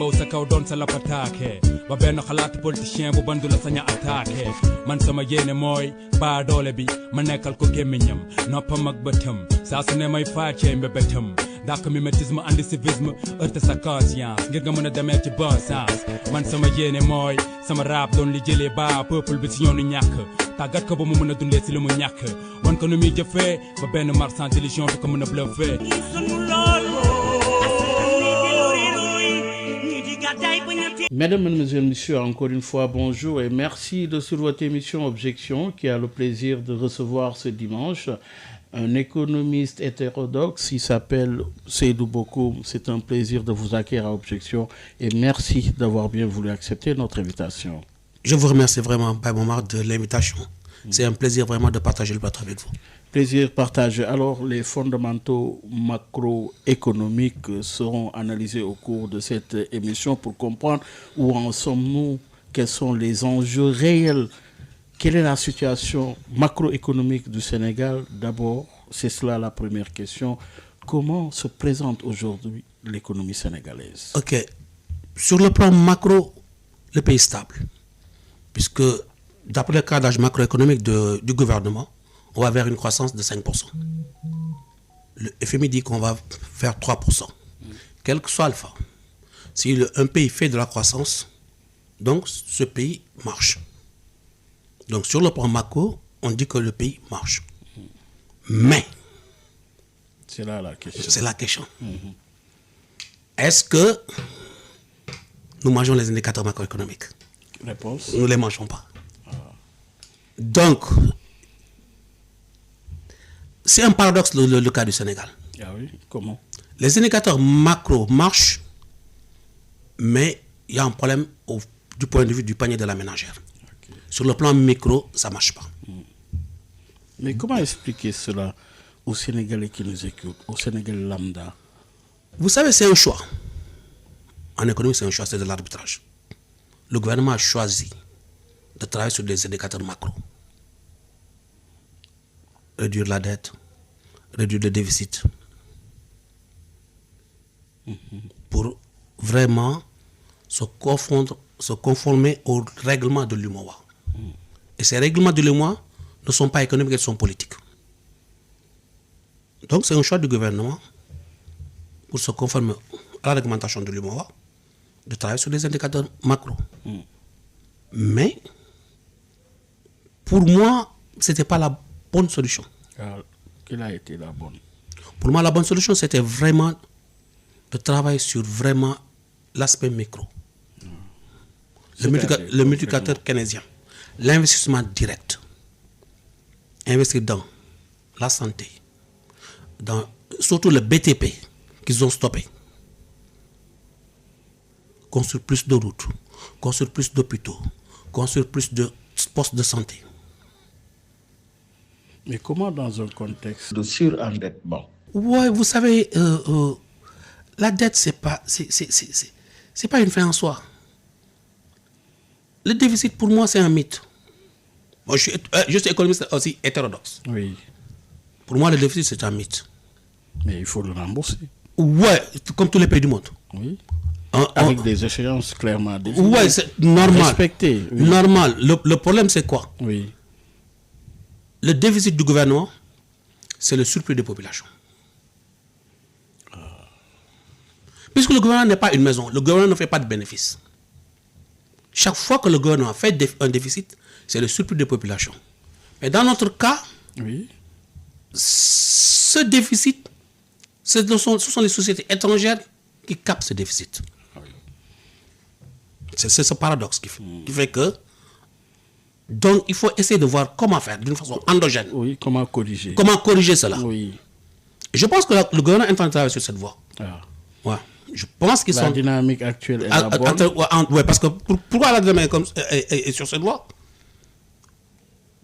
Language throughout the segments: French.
taxaw sa kaw doon sa lapataake ba benn xalaatu politicien bu bandu la saña attaqué man sama yéene mooy baa doole bi ma nekkal ko gémmiñam noppam ak bëtam saa su ne may faacee mbébétam dàq mimétisme andi civisme heurte sa conscience ngir nga mën a demee ci bon sens man sama yéene mooy sama rap doon li jëlee ba peuple bi si yoonu ñàkk tàggat ko ba mu mën a dundee si li mu ñàkk wan ko nu muy jëfee ba benn marchand d'illusion du ko mën a bluffé. Mesdames, Mesdemoiselles, Messieurs, encore une fois, bonjour et merci de sur votre émission Objection qui a le plaisir de recevoir ce dimanche un économiste hétérodoxe. Il s'appelle Seydou Bokoum. C'est un plaisir de vous accueillir à Objection et merci d'avoir bien voulu accepter notre invitation. Je vous remercie vraiment, Baye Momar, de l'invitation. C'est un plaisir vraiment de partager le plateau avec vous. Plaisir partagé. Alors, les fondamentaux macroéconomiques seront analysés au cours de cette émission pour comprendre où en sommes-nous, quels sont les enjeux réels, quelle est la situation macroéconomique du Sénégal. D'abord, c'est cela la première question. Comment se présente aujourd'hui l'économie sénégalaise? Ok. Sur le plan macro, le pays est stable. Puisque, d'après le cadrage macroéconomique du gouvernement, on va vers une croissance de 5%. Le FMI dit qu'on va faire 3%. Quel que soit alpha. Si un pays fait de la croissance, donc ce pays marche. Donc sur le plan macro, on dit que le pays marche. Mais, c'est là la question. C'est la question. Est-ce que nous mangeons les indicateurs macroéconomiques? Réponse. Nous ne les mangeons pas. Donc, c'est un paradoxe le cas du Sénégal. Ah oui, comment? Les indicateurs macro marchent, mais il y a un problème du point de vue du panier de la ménagère. Okay. Sur le plan micro, ça ne marche pas. Mais comment expliquer cela aux Sénégalais qui nous écoutent, aux Sénégalais lambda? Vous savez, c'est un choix. En économie, c'est un choix, c'est de l'arbitrage. Le gouvernement a choisi de travailler sur des indicateurs macro. Réduire la dette, réduire le déficit, pour vraiment se conformer aux règlements de l'UMOA. Et ces règlements de l'UMOA ne sont pas économiques, ils sont politiques. Donc c'est un choix du gouvernement pour se conformer à la réglementation de l'UMOA de travailler sur des indicateurs macro. Mais pour moi, ce n'était pas la bonne solution. Alors, quelle a été la bonne? Pour moi, la bonne solution, c'était vraiment de travailler sur vraiment l'aspect micro. Le multiplicateur keynésien. L'investissement direct. Investir dans la santé, dans surtout le BTP qu'ils ont stoppé. Construire plus de routes, construire plus d'hôpitaux, construire plus de postes de santé. Mais comment dans un contexte de surendettement? Oui, vous savez, la dette, c'est pas une fin en soi. Le déficit, pour moi, c'est un mythe. Moi, je suis économiste aussi hétérodoxe. Oui. Pour moi, le déficit, c'est un mythe. Mais il faut le rembourser. Ouais, comme tous les pays du monde. Oui. Avec des échéances clairement définies. Ouais, c'est normal. Respecté. Oui. Normal. Le problème, c'est quoi? Oui. Le déficit du gouvernement, c'est le surplus de population. Puisque le gouvernement n'est pas une maison, le gouvernement ne fait pas de bénéfices. Chaque fois que le gouvernement fait un déficit, c'est le surplus de population. Mais dans notre cas, oui, ce déficit, ce sont les sociétés étrangères qui captent ce déficit. C'est ce paradoxe qui fait que... Donc, il faut essayer de voir comment faire d'une façon endogène. Oui, comment corriger. Comment corriger cela. Oui. Je pense que le gouvernement est en train de travailler sur cette voie. Ah. Ouais. Je pense qu'ils sont... La dynamique actuelle est la bonne. Oui, parce que pourquoi la dynamique est sur cette voie?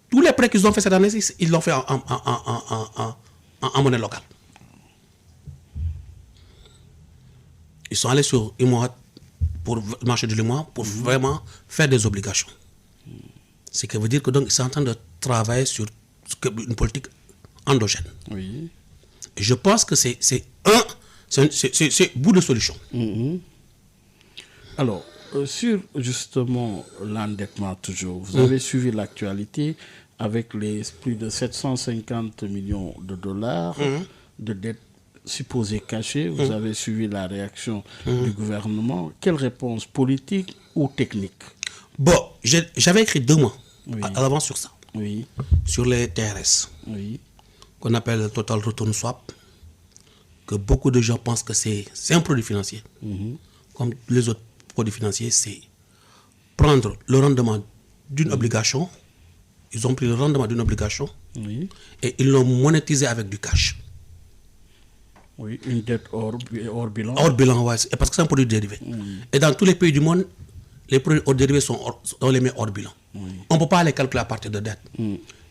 Tous les prêts qu'ils ont fait cette année, ils l'ont fait en monnaie locale. Ils sont allés sur IMOA pour le marché de l'IMOA pour vraiment faire des obligations. Ce qui veut dire que donc ils sont en train de travailler sur une politique endogène. Oui. Et je pense que c'est bout de solution. Alors, sur justement l'endettement toujours, vous avez suivi l'actualité avec les plus de 750 millions de dollars de dettes supposées cachées. Vous avez suivi la réaction du gouvernement. Quelle réponse politique ou technique? Bon, j'avais écrit 2 mois Oui. à l'avance sur ça, Oui, sur les TRS, oui, qu'on appelle le Total Return Swap, que beaucoup de gens pensent que c'est un produit financier. Comme les autres produits financiers, c'est prendre le rendement d'une obligation. Ils ont pris le rendement d'une obligation oui. et ils l'ont monétisé avec du cash. Oui, une dette hors bilan. Hors bilan, ouais, parce que c'est un produit dérivé. Et dans tous les pays du monde, les produits hors dérivés on les met hors bilan. On ne peut pas les calculer à partir de dette.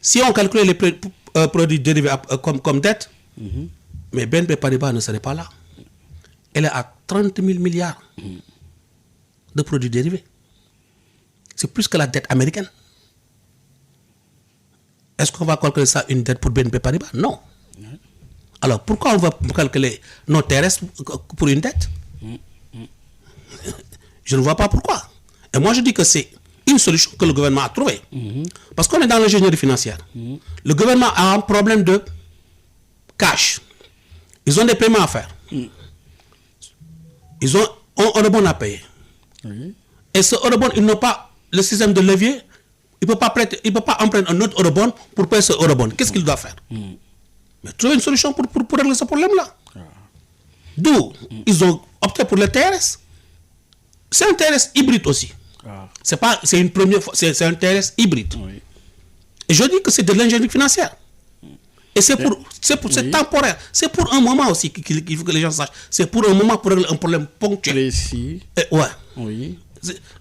Si on calculait les produits dérivés comme dette, mais BNP Paribas ne serait pas là. Elle est à 30 000 milliards de produits dérivés. C'est plus que la dette américaine. Est-ce qu'on va calculer ça une dette pour BNP Paribas? Non. Alors pourquoi on va calculer nos TRS pour une dette? Je ne vois pas pourquoi. Et moi je dis que c'est une solution que le gouvernement a trouvée. Parce qu'on est dans l'ingénierie financière. Le gouvernement a un problème de cash. Ils ont des paiements à faire. Ils ont un eurobond à payer. Oui. Et ce eurobond, ils n'ont pas le système de levier. Il ne peut pas emprunter un autre eurobond pour payer ce eurobond. Qu'est-ce qu'il doit faire? Mais trouver une solution pour régler ce problème-là. D'où ils ont opté pour le TRS. C'est un TRS hybride aussi. C'est une première fois, c'est un TRS hybride. Oui. Et je dis que c'est de l'ingénierie financière. Et c'est temporaire. C'est pour un moment aussi qu'il faut que les gens sachent. C'est pour un moment, pour régler un problème ponctuel. Précis. Ouais. Oui.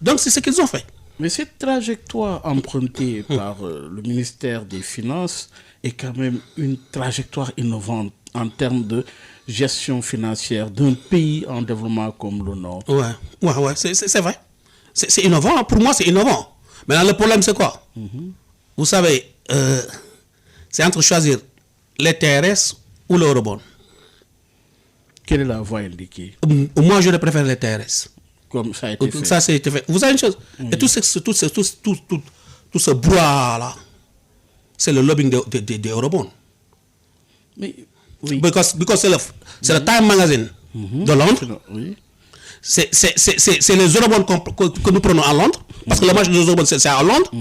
Donc c'est ce qu'ils ont fait. Mais cette trajectoire empruntée par le ministère des Finances est quand même une trajectoire innovante en termes de gestion financière d'un pays en développement comme le nôtre. Ouais, c'est vrai. C'est innovant. Pour moi, c'est innovant. Maintenant, le problème, c'est quoi? Vous savez, c'est entre choisir les TRS ou le eurobond. Quelle est la voie indiquée? Moi, je préfère les TRS. Comme ça a été fait. Ça, c'est été fait. Vous savez une chose? Et tout ce brouhaha-là, c'est le lobbying des eurobonds. Mais, oui. Because c'est le Time Magazine de Londres. Oui. C'est les eurobonds que nous prenons à Londres. Parce que le marché des eurobonds, c'est à Londres.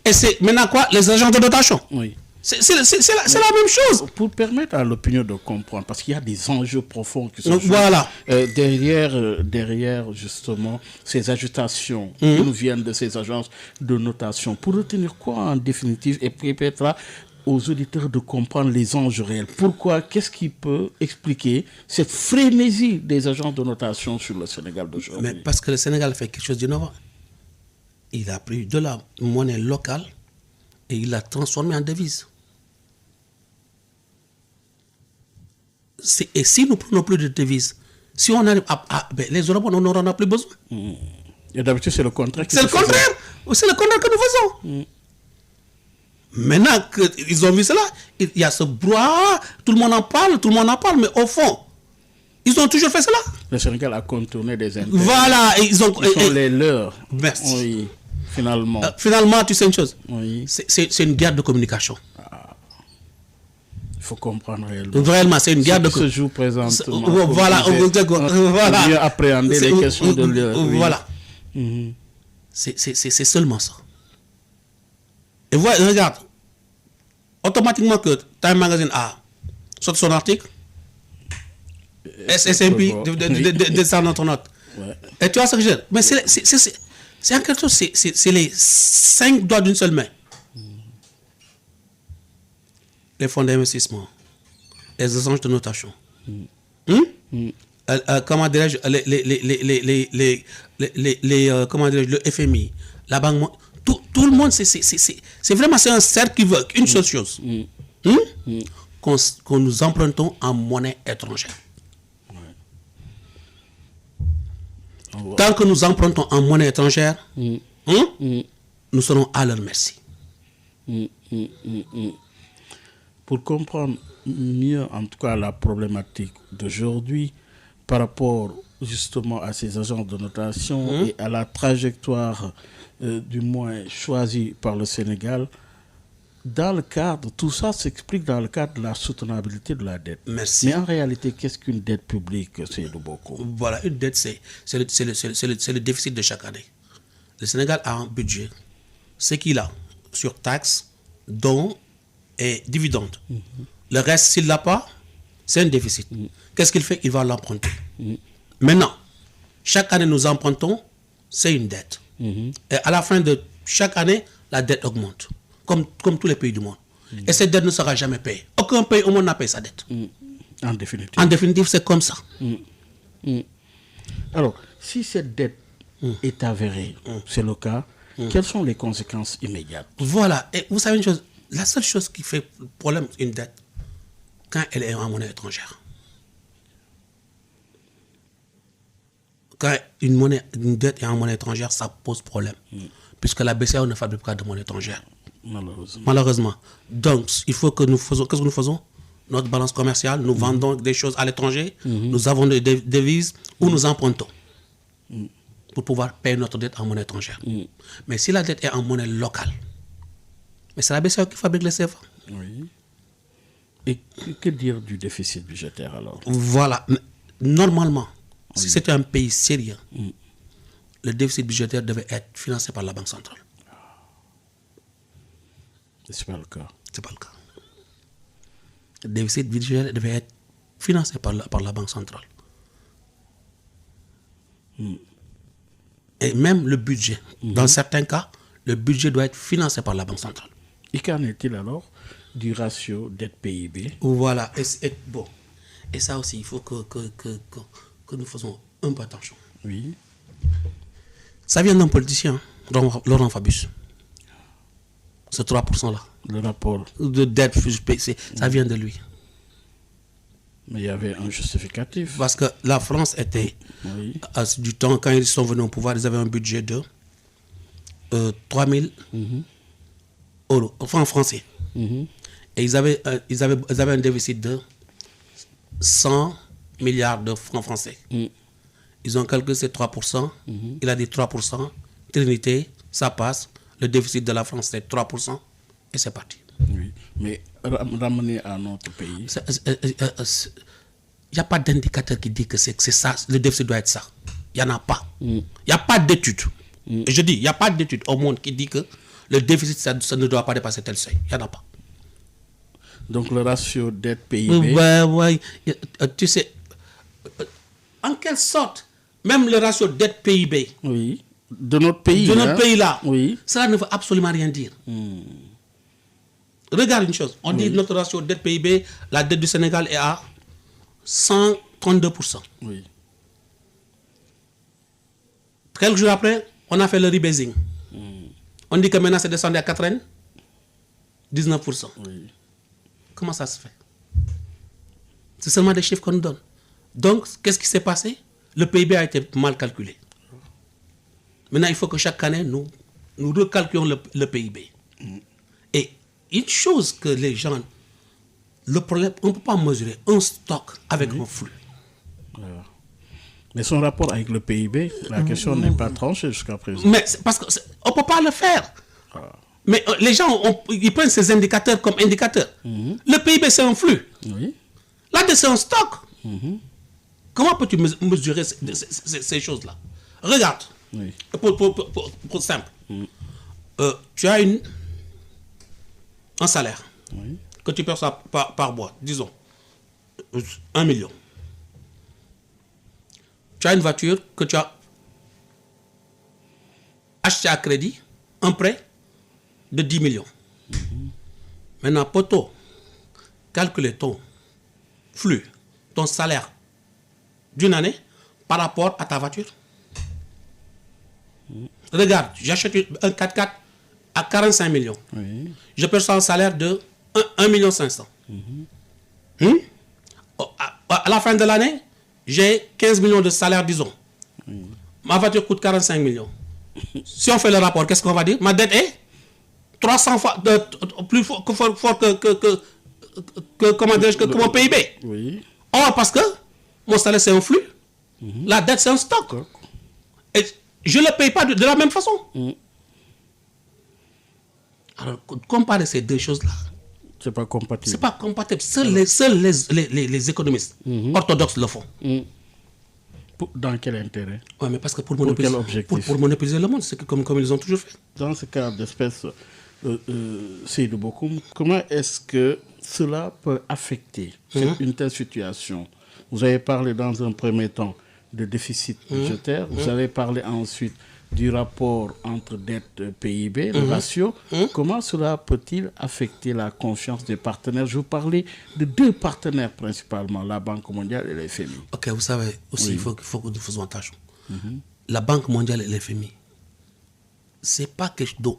Et c'est maintenant quoi? Les agents de notation. Oui. C'est la même chose. Pour permettre à l'opinion de comprendre, parce qu'il y a des enjeux profonds qui sont voilà. derrière justement ces agitations qui nous viennent de ces agences de notation. Pour retenir quoi en définitive et permettre aux auditeurs de comprendre les enjeux réels. Pourquoi? Qu'est-ce qui peut expliquer cette frénésie des agences de notation sur le Sénégal d'aujourd'hui? Mais parce que le Sénégal fait quelque chose d'innovant. Il a pris de la monnaie locale et il l'a transformée en devise. Et si nous prenons plus de devises, si on arrive les eurobonds, on n'en a plus besoin. Et d'habitude, c'est le contraire. C'est le contraire que nous faisons. Maintenant qu'ils ont vu cela, il y a ce brouhaha, tout le monde en parle, mais au fond, ils ont toujours fait cela. Le Sénégal a contourné des intérêts. Voilà, ils sont les leurs. Merci. Oui, finalement. Finalement, tu sais une chose, Oui. c'est une guerre de communication. Il faut comprendre réellement. Réellement, c'est une guerre de se joue présentement. Voilà, voilà. Mieux appréhender les questions de l'heure. Voilà. C'est seulement ça. Et voilà, regarde, automatiquement que Time Magazine a sorti son article, S&P descend notre note. Ouais. Et tu vois ce que je veux dire? Mais c'est en quelque chose, c'est les 5 doigts d'une seule main. Les fonds d'investissement, les agences de notation. Comment dirais-je, comment dirais-je, le FMI, la banque, tout le monde, c'est vraiment un cercle qui veut une seule chose. Qu'on nous empruntons en monnaie étrangère. Tant que nous empruntons en monnaie étrangère, nous serons à leur merci. Pour comprendre mieux, en tout cas, la problématique d'aujourd'hui, par rapport justement à ces agences de notation et à la trajectoire du moins choisie par le Sénégal, dans le cadre, tout ça s'explique dans le cadre de la soutenabilité de la dette. Merci. Mais en réalité, qu'est-ce qu'une dette publique, c'est de beaucoup? Voilà, une dette, c'est le déficit de chaque année. Le Sénégal a un budget. Ce qu'il a sur taxes, dons et dividendes. Le reste, s'il ne l'a pas, c'est un déficit. Qu'est-ce qu'il fait? Il va l'emprunter. Maintenant, chaque année, nous empruntons, c'est une dette. Et à la fin de chaque année, la dette augmente, comme tous les pays du monde. Et cette dette ne sera jamais payée. Aucun pays au monde n'a payé sa dette. En définitive. En définitive, c'est comme ça. Alors, si cette dette est avérée, c'est le cas, quelles sont les conséquences immédiates? Voilà. Et vous savez une chose, la seule chose qui fait problème une dette, quand elle est en monnaie étrangère. Quand une dette est en monnaie étrangère, ça pose problème. Puisque la BCEAO ne fabrique pas de monnaie étrangère. Malheureusement. Donc, il faut que nous faisons. Qu'est-ce que nous faisons? Notre balance commerciale, nous vendons des choses à l'étranger, nous avons des devises ou nous empruntons pour pouvoir payer notre dette en monnaie étrangère. Mais si la dette est en monnaie locale, mais c'est la BCEAO qui fabrique les CFA. Oui. Et que dire du déficit budgétaire alors? Voilà. Normalement, si c'était un pays sérieux, le déficit budgétaire devait être financé par la Banque centrale. C'est pas le cas. C'est pas le cas. Le déficit budgétaire devait être financé par la Banque centrale. Et même le budget, dans certains cas, le budget doit être financé par la Banque centrale. Et qu'en est-il alors du ratio dette PIB? Voilà. Bon. Et ça aussi, il faut que nous faisons un peu attention. Oui. Ça vient d'un politicien, Laurent Fabius. Ce 3%-là. Le rapport. De dette, ça vient de lui. Mais il y avait un justificatif. Parce que la France était, du temps, quand ils sont venus au pouvoir, ils avaient un budget de 3 000 euros, francs français. Et ils avaient un déficit de 100 milliards de francs français. Ils ont calculé ces 3%. Il a dit 3%. Trinité, ça passe. Le déficit de la France, c'est 3%. Et c'est parti. Oui. Mais ramener à notre pays. Il n'y a pas d'indicateur qui dit que c'est ça. Le déficit doit être ça. Il n'y en a pas. Il n'y a pas d'étude. Je dis, il n'y a pas d'étude au monde qui dit que le déficit, ça ne doit pas dépasser tel seuil. Il n'y en a pas. Donc le ratio dette PIB. Oui. Tu sais, en quelle sorte, même le ratio dette PIB. Oui. De notre pays. De notre pays là. Oui. Cela ne veut absolument rien dire. Regarde une chose. On dit notre ratio dette PIB, la dette du Sénégal est à 132%. Oui. Quelques jours après, on a fait le rebasing. On dit que maintenant c'est descendu à 99%. Oui. Comment ça se fait? C'est seulement des chiffres qu'on nous donne. Donc, qu'est-ce qui s'est passé? Le PIB a été mal calculé. Maintenant, il faut que chaque année, nous recalculions le PIB. Et une chose que les gens... Le problème, on ne peut pas mesurer un stock avec un flux. Voilà. Mais son rapport avec le PIB, la question n'est pas tranchée jusqu'à présent. Mais parce qu'on ne peut pas le faire. Mais les gens, ils prennent ces indicateurs comme indicateurs. Le PIB, c'est un flux. Oui. Là, c'est un stock. Comment peux-tu mesurer ces choses-là? Regarde. Oui. Pour simple. Tu as un salaire que tu perçois par mois, disons 1 million. Tu as une voiture que tu as achetée à crédit, un prêt de 10 millions. Maintenant, poto, calculer ton flux, ton salaire d'une année par rapport à ta voiture. Regarde, j'achète un 4x4 à 45 millions. Oui. Je perçois un salaire de 1,5 million. À la fin de l'année, j'ai 15 millions de salaire, disons. Ma voiture coûte 45 millions. Si on fait le rapport, qu'est-ce qu'on va dire? Ma dette est 300 fois plus fort que mon PIB. Oui. Or, parce que mon salaire, c'est un flux, La dette, c'est un stock. Et je ne le paye pas de la même façon. Alors, comparer ces deux choses-là, c'est pas compatible. c'est pas compatible. Seuls les économistes orthodoxes le font. Dans quel intérêt? Oui, mais parce que pour quel objectif? pour monopoliser le monde, c'est comme ils ont toujours fait. Dans ce cas d'espèce, Seydou Bokoum, comment est-ce que cela peut affecter une telle situation? Vous avez parlé dans un premier temps de déficit budgétaire, vous avez parlé ensuite du rapport entre dette et PIB, le ratio. Comment cela peut-il affecter la confiance des partenaires? Je vous parlais de deux partenaires principalement, la Banque mondiale et le FMI. Ok, vous savez, aussi, il faut que nous fassions attention. La Banque mondiale et le FMI, ce n'est pas quelque chose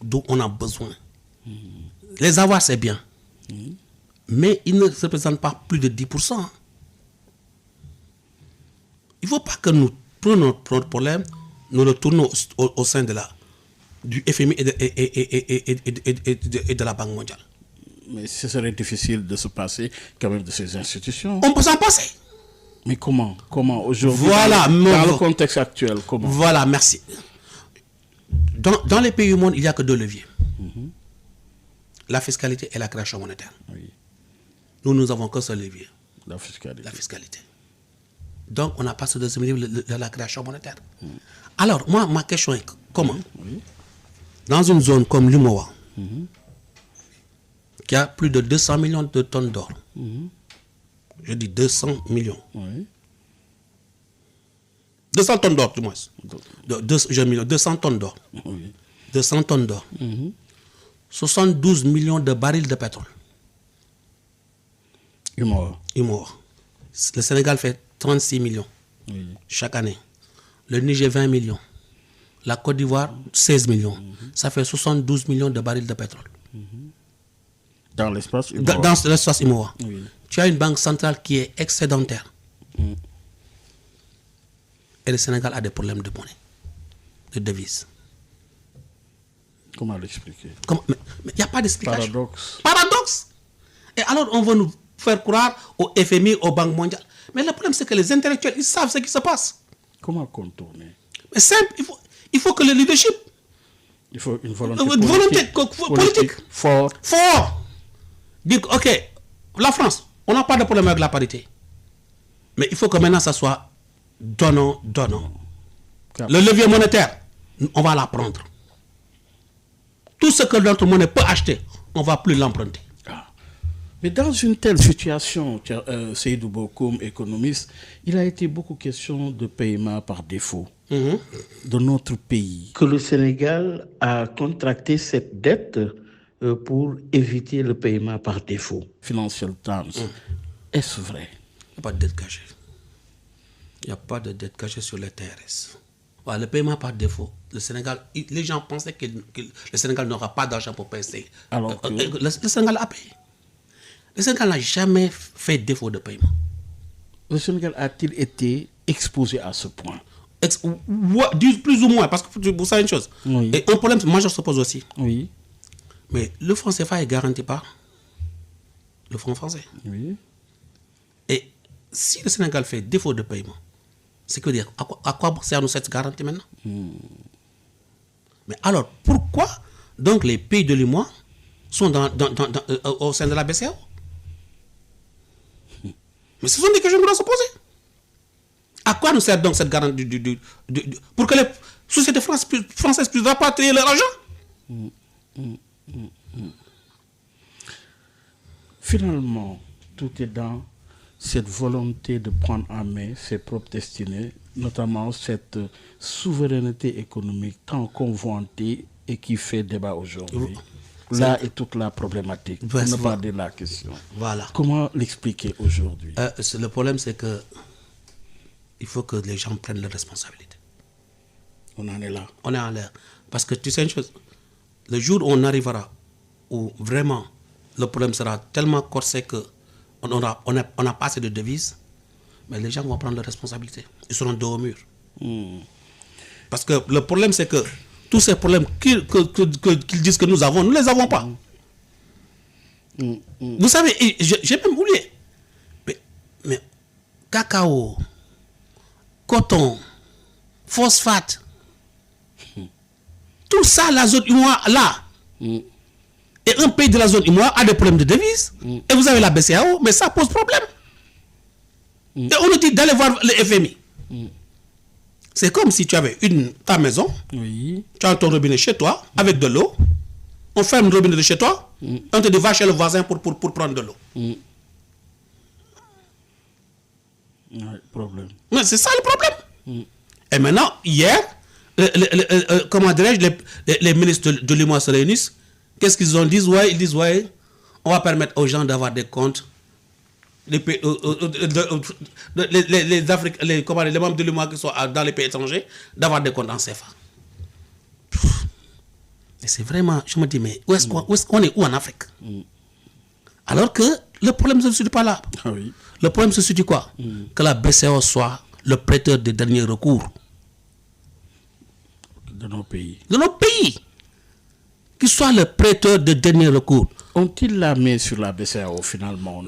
dont on a besoin. Les avoirs, c'est bien. Mais ils ne représentent pas plus de 10%. Il ne faut pas que nous prenions notre problème, nous le tournons au sein du FMI et de la Banque mondiale. Mais ce serait difficile de se passer quand même de ces institutions. On peut s'en passer. Mais comment aujourd'hui, voilà, dans le contexte actuel, comment? Voilà, merci. Dans les pays du monde, il n'y a que deux leviers. La fiscalité et la création monétaire. Oui. Nous avons que ce levier. La fiscalité. Donc, on a passé de ce levier de la création monétaire. Alors, moi, ma question est comment? Dans une zone comme l'UMOA, qui a plus de 200 millions de tonnes d'or, je dis 200 millions. 200 tonnes d'or, du moins. 200 tonnes d'or. 200 tonnes d'or. 72 millions de barils de pétrole. UMOA. Le Sénégal fait 36 millions chaque année. Le Niger, 20 millions. La Côte d'Ivoire, 16 millions. Ça fait 72 millions de barils de pétrole. Dans l'espace UMOA. Dans l'espace UMOA. Tu as une banque centrale qui est excédentaire. Et le Sénégal a des problèmes de monnaie, de devises. Comment l'expliquer? Mais il n'y a pas d'explication. Paradoxe. Et alors, on veut nous faire croire au FMI, aux banques mondiales. Mais le problème, c'est que les intellectuels, ils savent ce qui se passe. Comment contourner? Mais simple, il faut que le leadership... Il faut une volonté politique forte. Dire, ok, la France, on n'a pas de problème avec la parité. Mais il faut que maintenant, ça soit donnant. Le levier monétaire, on va l'apprendre. Tout ce que notre monnaie peut acheter, on ne va plus l'emprunter. Mais dans une telle situation, Seydou Bokoum, économiste, il a été beaucoup question de paiement par défaut de notre pays. Que le Sénégal a contracté cette dette pour éviter le paiement par défaut. Financial Times. Est-ce vrai? Il n'y a pas de dette cachée. Il n'y a pas de dette cachée sur les TRS. Le paiement par défaut, le Sénégal, les gens pensaient que le Sénégal n'aura pas d'argent pour payer. Alors le Sénégal a payé. Le Sénégal n'a jamais fait défaut de paiement. Le Sénégal a-t-il été exposé à ce point? Plus ou moins, parce que vous savez une chose. Et un problème majeur se pose aussi. Oui. Mais le franc CFA est garanti par le franc français. Oui. Et si le Sénégal fait défaut de paiement, c'est que dire, à quoi sert nous cette garantie maintenant? Mais alors, pourquoi donc les pays de l'UMOA sont au sein de la BCEAO? Mais ce sont des questions que nous devons se poser. À quoi nous sert donc cette garantie pour que les sociétés françaises puissent rapatrier leur argent? Finalement, tout est dans cette volonté de prendre en main ses propres destinées, notamment cette souveraineté économique tant convoitée et qui fait débat aujourd'hui. Là est toute la problématique, pour ne pas dire la question. Voilà. Comment l'expliquer aujourd'hui? Le problème, c'est que il faut que les gens prennent leurs responsabilités. On en est là. On est en l'air. Parce que tu sais une chose, le jour où on arrivera, où vraiment le problème sera tellement corsé qu'on n'a pas assez de devises, mais les gens vont prendre leurs responsabilités. Ils seront dos au mur. Parce que le problème, c'est que tous ces problèmes qu'ils disent que nous avons, nous ne les avons pas. Vous savez, j'ai même oublié. Mais cacao, coton, phosphate. Tout ça, la zone UMOA, là. Et un pays de la zone UMOA a des problèmes de devises. Et vous avez la BCEAO, mais ça pose problème. Et on nous dit d'aller voir le FMI. C'est comme si tu avais ta maison, Oui. tu as ton robinet chez toi, avec de l'eau. On ferme le robinet de chez toi, on te dit va chez le voisin pour prendre de l'eau. Problème. Mais c'est ça le problème. Et maintenant, hier, comment dirais-je, les ministres de l'UMOA se réunissent. Qu'est-ce qu'ils ont dit? Ils disent, ouais, on va permettre aux gens d'avoir des comptes. Les membres de l'UMOA qui sont dans les pays étrangers, d'avoir des comptes en CFA. Et c'est vraiment, je me dis, mais où est-ce qu'on est où en Afrique? Alors que le problème ne se situe pas là. Ah oui. Le problème se situe quoi? Que la BCEAO soit le prêteur de dernier recours. De nos pays. De nos pays. Qu'il soit le prêteur de dernier recours. Ont-ils la main sur la BCEAO finalement?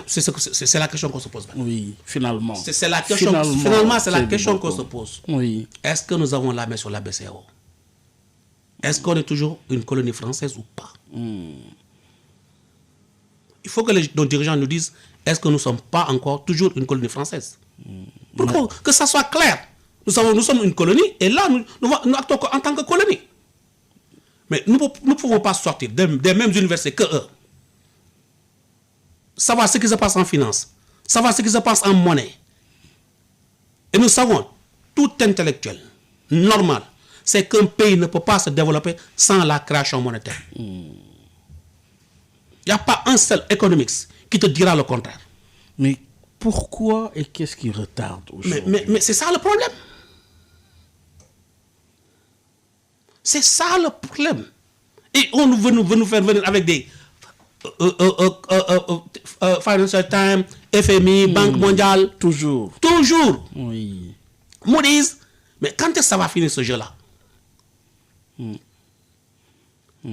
C'est la question qu'on se pose. Oui, finalement. C'est la question. Finalement, c'est la question qu'on se pose. Oui. Est-ce que nous avons la main sur la BCEAO? Est-ce qu'on est toujours une colonie française ou pas? Il faut que nos dirigeants nous disent, est-ce que nous ne sommes pas encore toujours une colonie française? Pour que ça soit clair. Nous sommes une colonie et là, nous actons en tant que colonie. Mais nous ne pouvons pas sortir des mêmes universités que eux. Savoir ce qui se passe en finance, savoir ce qui se passe en monnaie. Et nous savons, tout intellectuel, normal, c'est qu'un pays ne peut pas se développer sans la création monétaire. Il n'y a pas un seul économiste qui te dira le contraire. Mais pourquoi et qu'est-ce qui retarde aujourd'hui? Mais c'est ça le problème. C'est ça le problème. Et on veut nous faire venir avec des Financial Times, FMI, Banque mondiale. Toujours. Toujours. Oui. Moody's. Mais quand est-ce que ça va finir ce jeu-là?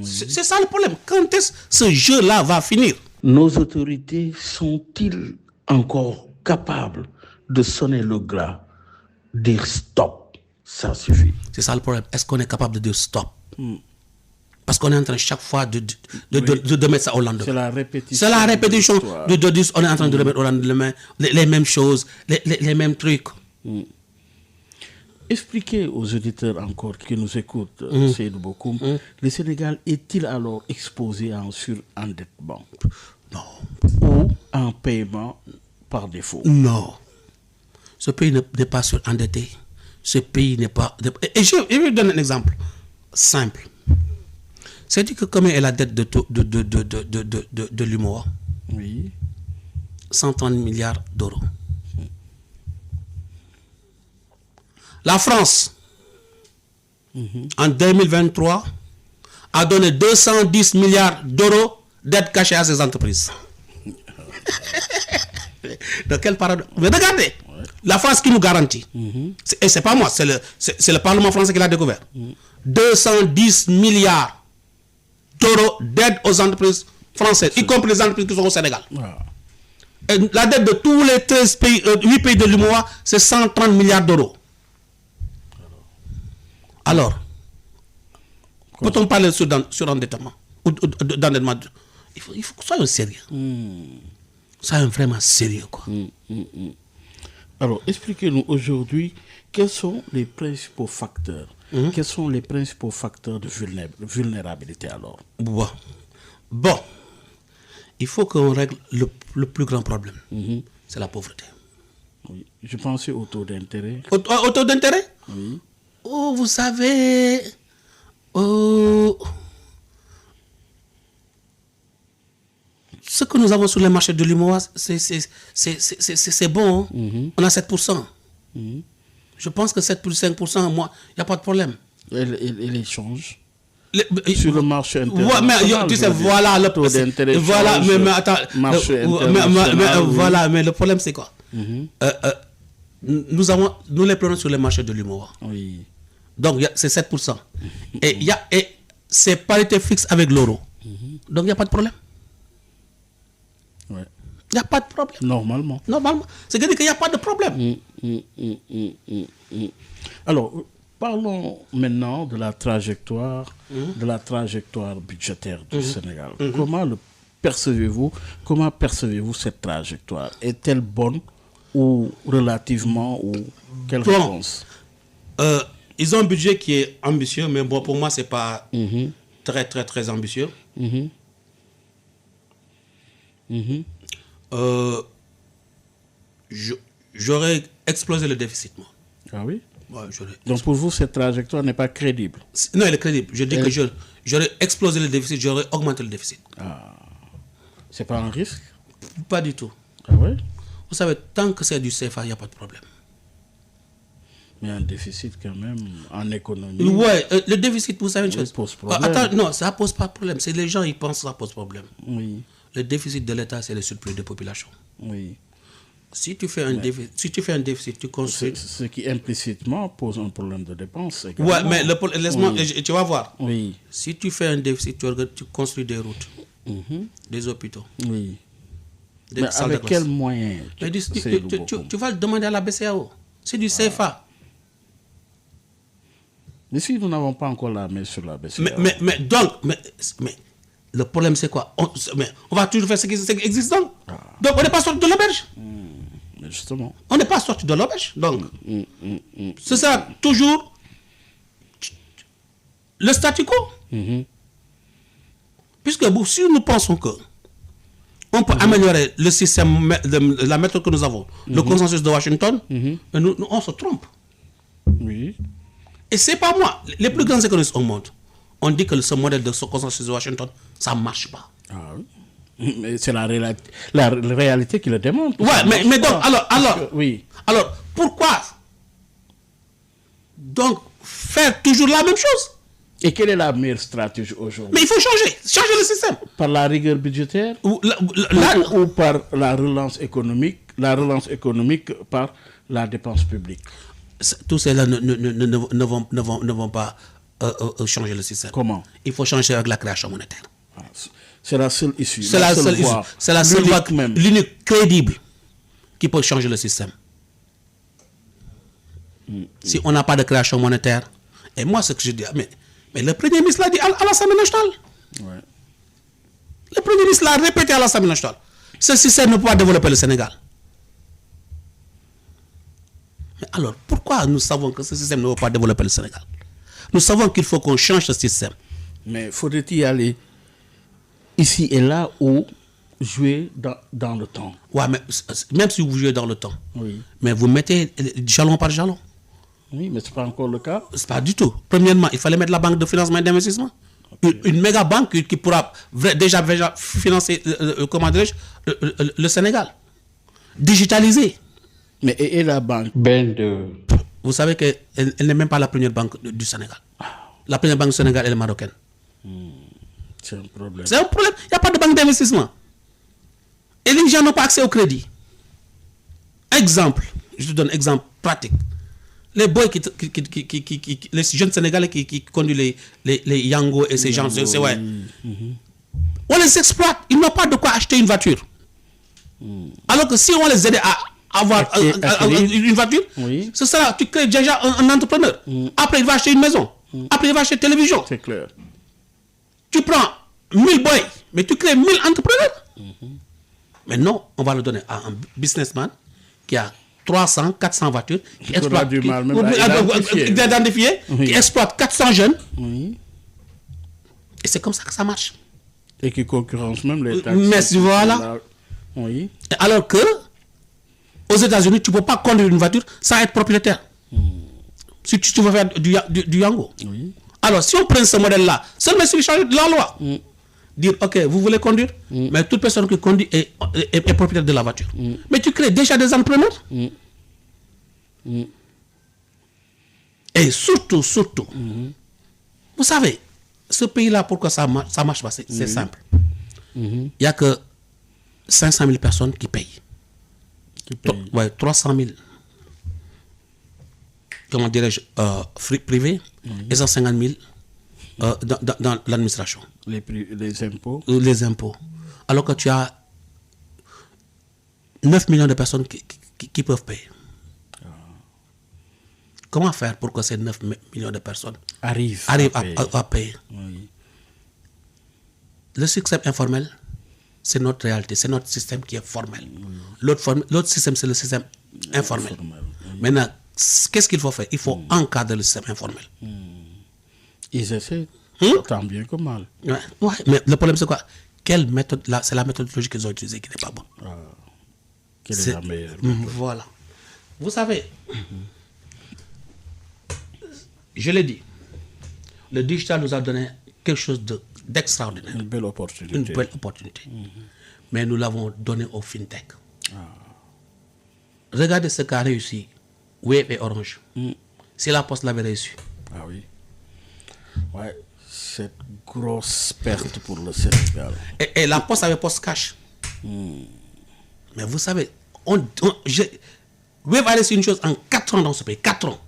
C'est ça le problème. Quand est-ce que ce jeu-là va finir? Nos autorités sont-ils encore capables de sonner le glas, dire stop, ça suffit? C'est ça le problème. Est-ce qu'on est capable de dire stop? Parce qu'on est en train chaque fois de mettre ça au lendemain. C'est la répétition. C'est la répétition. On est en train de remettre au lendemain les mêmes choses, les mêmes trucs. Expliquez aux auditeurs encore qui nous écoutent, Seydou Bokoum, le Sénégal est-il alors exposé à un surendettement? Non. Ou à un paiement par défaut? Non. Ce pays n'est pas surendetté. Ce pays n'est pas... Et je vais vous donner un exemple simple. C'est-à-dire que combien est la dette de l'UMOA? Oui. 130 milliards d'euros. La France, en 2023, a donné 210 milliards d'euros d'aide cachée à ses entreprises. De quel paradoxe? Mais regardez, la France qui nous garantit, et c'est pas moi, c'est le Parlement français qui l'a découvert, 210 milliards d'euros d'aide aux entreprises françaises, y compris les entreprises qui sont au Sénégal. Et la dette de tous les 8 pays de l'UMOA, c'est 130 milliards d'euros. Alors, peut-on parler de surendettement ou d'endettement? Il faut que soyons sérieux. Soyons vraiment sérieux, quoi. Alors, expliquez-nous aujourd'hui quels sont les principaux facteurs. Quels sont les principaux facteurs de vulnérabilité alors? Bon, il faut qu'on règle le plus grand problème. C'est la pauvreté. Oui. Je pensais au taux d'intérêt. Au taux d'intérêt? Oui. Oh, vous savez, ce que nous avons sur les marchés de l'UMOA, c'est bon. On a 7%. Je pense que 7,5%, moi, il n'y a pas de problème. Et les changes sur le marché international. Mais, tu sais, voilà le taux d'intérêt. Voilà, mais attends. Voilà, mais le problème, c'est quoi? Nous les prenons sur les marchés de l'UMOA. Oui. Donc, c'est 7%. Et c'est parité fixe avec l'euro. Donc, il n'y a pas de problème. Ouais. Il n'y a pas de problème. Normalement. Normalement. C'est-à-dire qu'il n'y a pas de problème. Alors, parlons maintenant de la trajectoire, budgétaire du Sénégal. Comment percevez-vous cette trajectoire? Est-elle bonne ou relativement, ou quelle réponse? Ils ont un budget qui est ambitieux, mais bon, pour moi, c'est pas très, très, très ambitieux. J'aurais explosé le déficit, moi. Ah oui? Ouais, donc pour vous, cette trajectoire n'est pas crédible? Non, elle est crédible. Je dis que j'aurais explosé le déficit, j'aurais augmenté le déficit. Ah. C'est pas un risque? Pas du tout. Ah oui? Vous savez, tant que c'est du CFA, il n'y a pas de problème. Mais un déficit quand même en économie. Ouais, le déficit, vous savez une chose. Pose problème. Attends, non, ça pose pas de problème. C'est les gens, ils pensent que ça pose problème. Oui. Le déficit de l'État, c'est le surplus de population. Oui. Si tu fais un déficit, tu construis. Ce qui implicitement pose un problème de dépense. Ouais, mais laisse-moi, tu vas voir. Oui. Si tu fais un déficit, tu construis des routes, des hôpitaux. Oui. Mais avec quels moyens? Tu vas le demander à la BCEAO. C'est du CFA. Mais si nous n'avons pas encore la main sur la BCEAO. Mais le problème, c'est quoi? On va toujours faire ce qui existe donc. Donc, on n'est pas sorti de l'auberge. Justement. On n'est pas sorti de l'auberge. Donc, c'est ça, toujours le statu quo. Puisque si nous pensons que on peut améliorer le système, la méthode que nous avons, le consensus de Washington, nous, on se trompe. Oui. Et c'est pas moi. Les plus grands économistes au monde ont dit que ce modèle de ce consensus de Washington, ça ne marche pas. Ah oui. Mais c'est la réalité qui le démontre. Ouais, mais donc, oui. Alors, pourquoi donc faire toujours la même chose? Et quelle est la meilleure stratégie aujourd'hui? Mais il faut changer le système. Par la rigueur budgétaire ou par la relance économique par la dépense publique? Tous ceux-là ne vont pas changer le système. Comment? Il faut changer avec la création monétaire. C'est la seule issue. C'est la seule issue. C'est la seule voie, l'unique crédible qui peut changer le système. Si on n'a pas de création monétaire, et moi ce que je dis, mais le Premier ministre l'a dit à l'Assemblée nationale. Ouais. Le Premier ministre l'a répété à l'Assemblée nationale. Ce système ne peut pas développer le Sénégal. Mais alors, pourquoi nous savons que ce système ne va pas développer le Sénégal? Nous savons qu'il faut qu'on change ce système. Mais faudrait-il y aller ici et là ou jouer dans le temps? Ouais, mais même si vous jouez dans le temps, oui. Mais vous mettez jalon par jalon. Oui, mais ce n'est pas encore le cas. Ce n'est pas du tout. Premièrement, il fallait mettre la banque de financement et d'investissement. Okay. Une méga banque qui pourra déjà financer le Sénégal. Digitaliser. Mais et la banque Vous savez qu'elle n'est même pas la première banque du Sénégal. La première banque du Sénégal, elle est marocaine. C'est un problème. C'est un problème. Il n'y a pas de banque d'investissement. Et les gens n'ont pas accès au crédit. Exemple, je te donne un exemple pratique. Les boys les jeunes Sénégalais qui conduisent les Yango et ces gens, on les exploite. Ils n'ont pas de quoi acheter une voiture. Alors que si on les aide à avoir une voiture, ce sera, tu crées déjà un entrepreneur. Après, il va acheter une maison. Après, il va acheter une télévision. C'est clair. Tu prends 1000 boys, mais tu crées 1000 entrepreneurs. Mais non, on va le donner à un businessman qui a 300, 400 voitures, qui exploite, qui exploite 400 jeunes. Oui. Et c'est comme ça que ça marche. Et qui concurrence même les taxes. Mais voilà. Oui. Alors que, aux États-Unis, tu ne peux pas conduire une voiture sans être propriétaire. Si tu veux faire du Yango. Oui. Alors, si on prend ce modèle-là, seulement si on change la loi, dire, ok, vous voulez conduire, mais toute personne qui conduit est propriétaire de la voiture. Mais tu crées déjà des entrepreneurs. Et surtout, vous savez, ce pays-là, pourquoi ça marche pas, c'est simple. Il n'y a que 500 000 personnes qui payent. 300 000, comment dirais-je, privés, et 150 000 dans l'administration. Les impôts. Les impôts. Alors que tu as 9 millions de personnes qui peuvent payer. Comment faire pour que ces 9 millions de personnes arrivent à payer? Oui. Le système informel, c'est notre réalité, c'est notre système qui est formel. L'autre système, c'est le système informel. Maintenant, qu'est-ce qu'il faut faire? Il faut encadrer le système informel. Ils essaient tant bien que mal. Ouais, mais le problème, c'est quoi? Quelle méthode? C'est la méthodologie qu'ils ont utilisée qui n'est pas bonne. Quelle est la meilleure? Voilà. Vous savez, je l'ai dit, le digital nous a donné quelque chose d'extraordinaire. Une belle opportunité. Une belle opportunité. Mais nous l'avons donné au FinTech. Regardez ce qu'a réussi Wave et Orange. Si la Poste l'avait réussi. Ah oui. Ouais, cette grosse perte pour le Sénégal. Et la Poste avait Poste Cash. Mais vous savez, Wave a réussi une chose en 4 ans dans ce pays. 4 ans.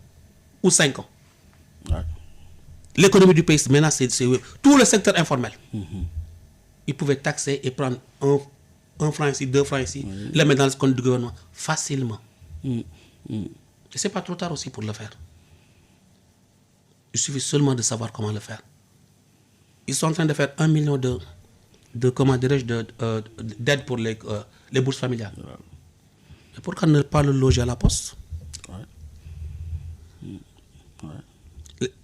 Ou 5 ans. Ouais. L'économie du pays, maintenant, c'est tout le secteur informel. Ils pouvaient taxer et prendre un franc ici, 2 francs ici, les mettre dans le compte du gouvernement facilement. Et ce n'est pas trop tard aussi pour le faire. Il suffit seulement de savoir comment le faire. Ils sont en train de faire 1 million d'aides pour les bourses familiales. Mais pourquoi ne pas le loger à la Poste?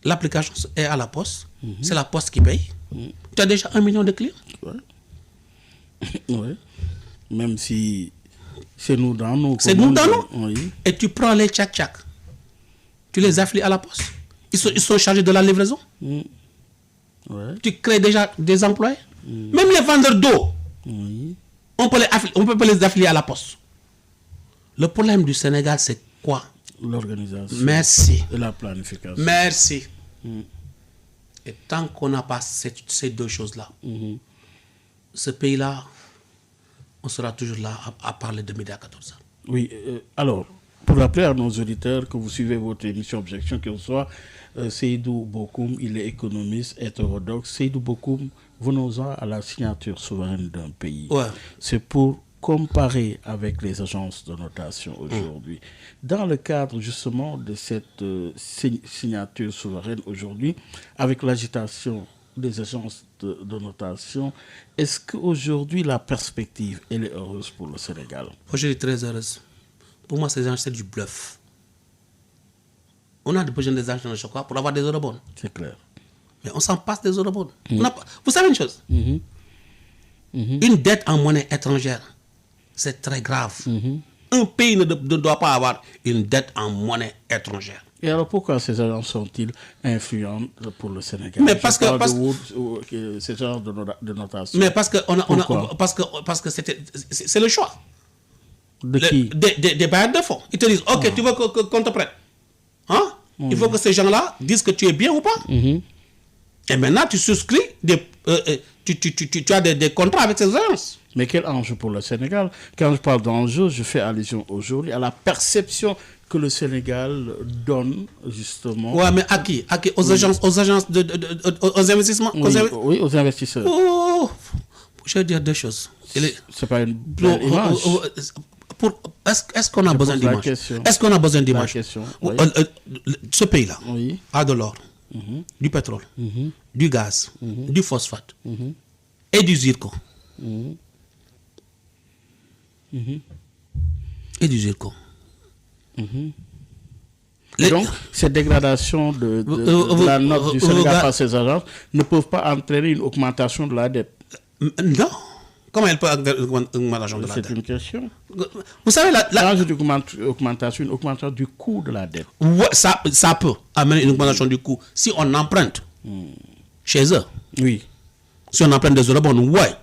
L'application est à la Poste. C'est la Poste qui paye. Tu as déjà 1 million de clients. Ouais. Même si c'est nous dans nous. C'est nous dans nous. Oui. Et tu prends les tchak-tchak. Tu les affilies à la Poste. Ils sont chargés de la livraison. Ouais. Tu crées déjà des employés. Même les vendeurs d'eau. On peut les affilier à la Poste. Le problème du Sénégal, c'est quoi? L'organisation. Merci. Et la planification. Merci. Et tant qu'on n'a pas ces deux choses-là, ce pays-là, on sera toujours là à parler de midi à 14h. Oui, alors, pour rappeler à nos auditeurs que vous suivez votre émission Objection, que ce soit Seydou Bokoum, il est économiste hétérodoxe. Seydou Bokoum, venons-en à la signature souveraine d'un pays. Ouais. C'est pour comparer avec les agences de notation aujourd'hui. Dans le cadre justement de cette signature souveraine aujourd'hui, avec l'agitation des agences de notation, est-ce qu'aujourd'hui la perspective, elle est heureuse pour le Sénégal? Moi, je suis très heureuse. Pour moi, ces agences, c'est du bluff. On a besoin des agences de chocolat pour avoir des eurobonds. C'est clair. Mais on s'en passe des eurobonds. Vous savez une chose? Une dette en monnaie étrangère, c'est très grave. Un pays ne doit pas avoir une dette en monnaie étrangère. Et alors pourquoi ces agences sont-ils influentes pour le Sénégal? Mais parce que ces genres de notation. Mais parce que parce que c'est le choix. De qui? Des bailleurs de fonds. Ils te disent, ok, tu veux qu'on te prête. Hein? Il faut que ces gens-là disent que tu es bien ou pas. Et maintenant, tu souscris, tu as des contrats avec ces agences. Mais quel enjeu pour le Sénégal? Quand je parle d'enjeu, je fais allusion aujourd'hui à la perception que le Sénégal donne justement. Ouais, mais à qui? Aux agences, aux investissements? Oui, aux investisseurs. Oh, je vais dire deux choses. C'est pas une belle image. Est-ce qu'on a besoin d'image? Est-ce qu'on a besoin d'image? Oui. Ce pays-là Oui. a de l'or, du pétrole, du gaz, du phosphate et du zircon. Et du zircon. Donc, cette dégradation de la note du Sénégal par ces agences ne peuvent pas entraîner une augmentation de la dette. Non. Comment elle peut avoir une augmentation de la dette? C'est une question. Vous savez, quand je dis augmentation, une augmentation du coût de la dette. Ouais, ça peut amener une augmentation du coût. Si on emprunte chez eux, oui. Si on emprunte des eurobonds, ouais.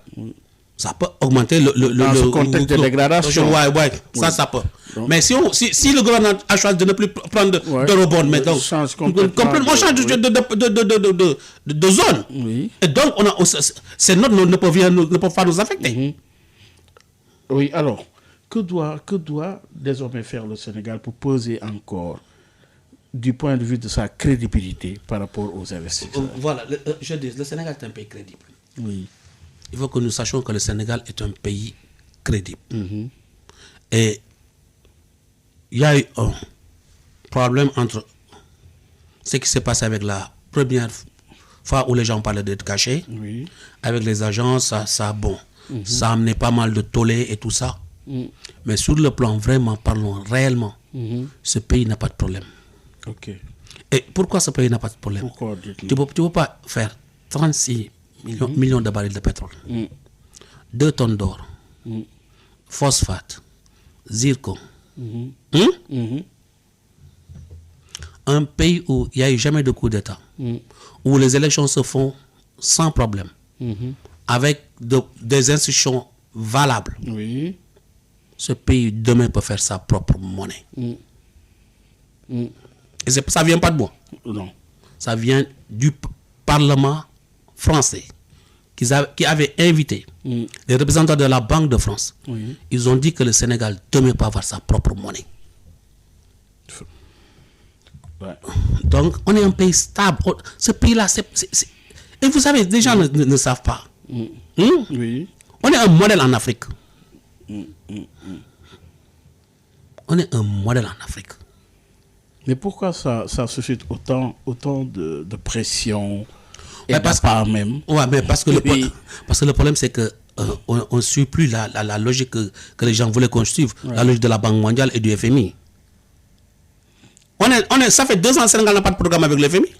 Ça peut augmenter dans ce contexte de dégradation. Ouais. Ça peut. Donc, mais si le gouvernement a choisi de ne plus prendre d'eurobonds, mais donc, on change de zone. Oui. Et donc, ces notes ne peuvent pas nous affecter. Oui, alors, que doit désormais faire le Sénégal pour peser encore du point de vue de sa crédibilité par rapport aux investisseurs? Voilà, je dis, le Sénégal est un pays crédible. Oui. Il faut que nous sachions que le Sénégal est un pays crédible. Et il y a eu un problème entre ce qui s'est passé avec la première fois où les gens parlaient d'être cachés. Oui. Avec les agents, ça a amené pas mal de tollés et tout ça. Mais sur le plan vraiment, parlons réellement, ce pays n'a pas de problème. Ok. Et pourquoi ce pays n'a pas de problème? Pourquoi Tu ne peux pas faire 36 millions de barils de pétrole, 2 tonnes d'or, phosphate, zircon. Un pays où il n'y a eu jamais de coup d'État, où les élections se font sans problème, avec des institutions valables. Oui. Ce pays demain peut faire sa propre monnaie. Et ça ne vient pas de moi. Non. Ça vient du Parlement français qui avait invité les représentants de la Banque de France. Oui. Ils ont dit que le Sénégal demain peut avoir sa propre monnaie. Ouais. Donc, on est un pays stable. Ce pays-là, et vous savez, les gens ne savent pas. Oui. On est un modèle en Afrique. On est un modèle en Afrique. Mais pourquoi ça suscite autant de pression et Mais d'appart même? Ouais, mais parce que Oui. le problème, c'est que on ne suit plus la logique que les gens voulaient qu'on suive, la logique de la Banque mondiale et du FMI. Ça fait 2 ans que le Sénégal n'a pas de programme avec le FMI.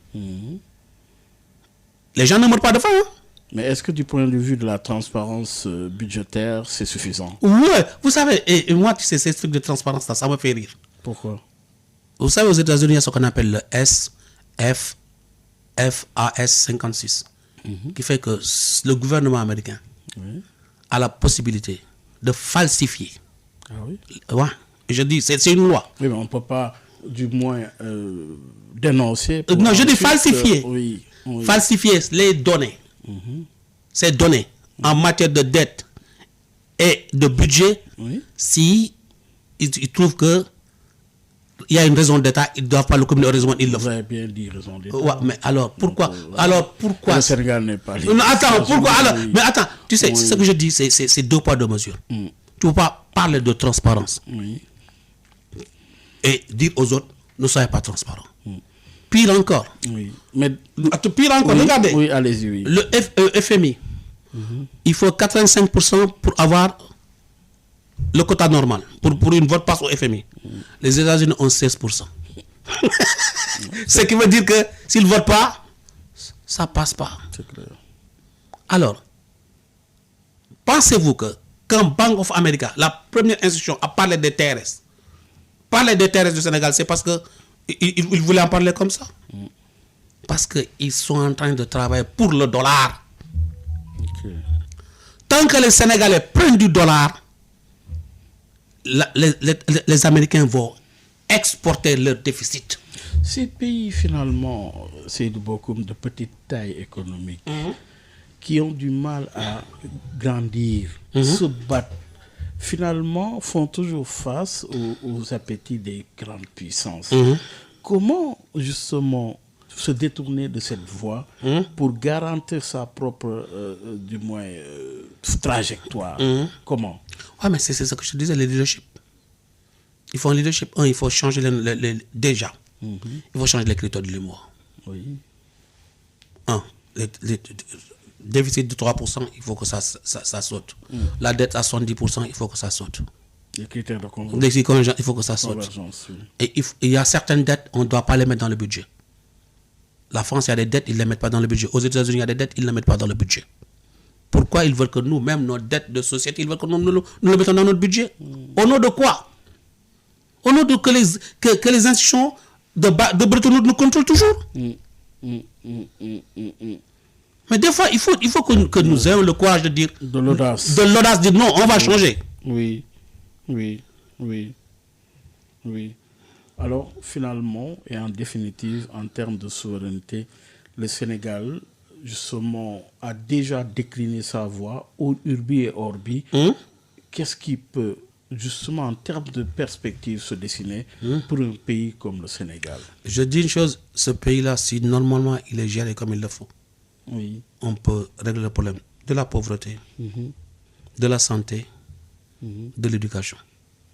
Les gens ne meurent pas de faim. Hein? Mais est-ce que du point de vue de la transparence budgétaire, c'est suffisant? Ouais, vous savez, et moi, tu sais, ces trucs de transparence, ça me fait rire. Pourquoi? Vous savez, aux États-Unis, il y a ce qu'on appelle le FAS 56, qui fait que le gouvernement américain a la possibilité de falsifier. Ah oui? Ouais, je dis, c'est une loi. Oui, mais on ne peut pas, du moins, dénoncer. Non, je dis ensuite, falsifier. Oui. Falsifier les données. Ces données en matière de dette et de budget, si ils trouvent que il y a une raison d'État, ils ne doivent pas le communiquer. Heureusement, ils le Vous font. avez bien dit raison d'État. Ouais, mais alors pourquoi? Le Sénégal n'est pas libre. Non, attends, pourquoi? Alors, Oui. mais attends, tu sais, ce que je dis, c'est 2 poids 2 mesures. Tu ne peux pas parler de transparence et dire aux autres, ne soyez pas transparents. Pire encore. Oui. Mais, Pire encore, regardez. Oui, allez-y, oui. Le FMI, il faut 85% pour avoir le quota normal, pour une vote passe au FMI. Les États-Unis ont 16%. Ce qui veut dire que s'ils ne votent pas, ça ne passe pas. C'est clair. Alors, pensez-vous que quand Bank of America, la première institution, a parlé des TRS, du Sénégal, c'est parce qu'ils voulaient en parler comme ça? Parce qu'ils sont en train de travailler pour le dollar. Okay. Tant que les Sénégalais prennent du dollar, les Américains vont exporter leur déficit. Ces pays, finalement, c'est beaucoup de petite taille économique, qui ont du mal à grandir, se battent, finalement, font toujours face aux appétits des grandes puissances. Comment, justement, se détourner de cette voie pour garantir sa propre, du moins, trajectoire? Comment? Ouais, mais c'est ce que je disais, le leadership. Il faut un leadership. Il faut changer déjà. Il faut changer les critères de l'humour. Oui. Le déficit de 3%, il faut que ça saute. La dette à 70%, il faut que ça saute. Les critères de convergence. Il faut que ça saute. Oui. Et il y a certaines dettes, on ne doit pas les mettre dans le budget. La France, il y a des dettes, ils ne les mettent pas dans le budget. Aux États-Unis, il y a des dettes, ils ne les mettent pas dans le budget. Pourquoi ils veulent que nous, même nos dettes de société, ils veulent que nous les mettons dans notre budget? Au nom de quoi? Au nom de que les institutions de Bretton Woods nous contrôlent toujours. Mais des fois, il faut que nous ayons le courage de dire... De l'audace. De l'audace, de dire non, on va changer. Oui. Alors, finalement, et en définitive, en termes de souveraineté, le Sénégal, justement, a déjà décliné sa voie, au urbi et orbi. Qu'est-ce qui peut, justement, en termes de perspective, se dessiner pour un pays comme le Sénégal? Je dis une chose, ce pays-là, si normalement il est géré comme il le faut, on peut régler le problème de la pauvreté, de la santé, de l'éducation.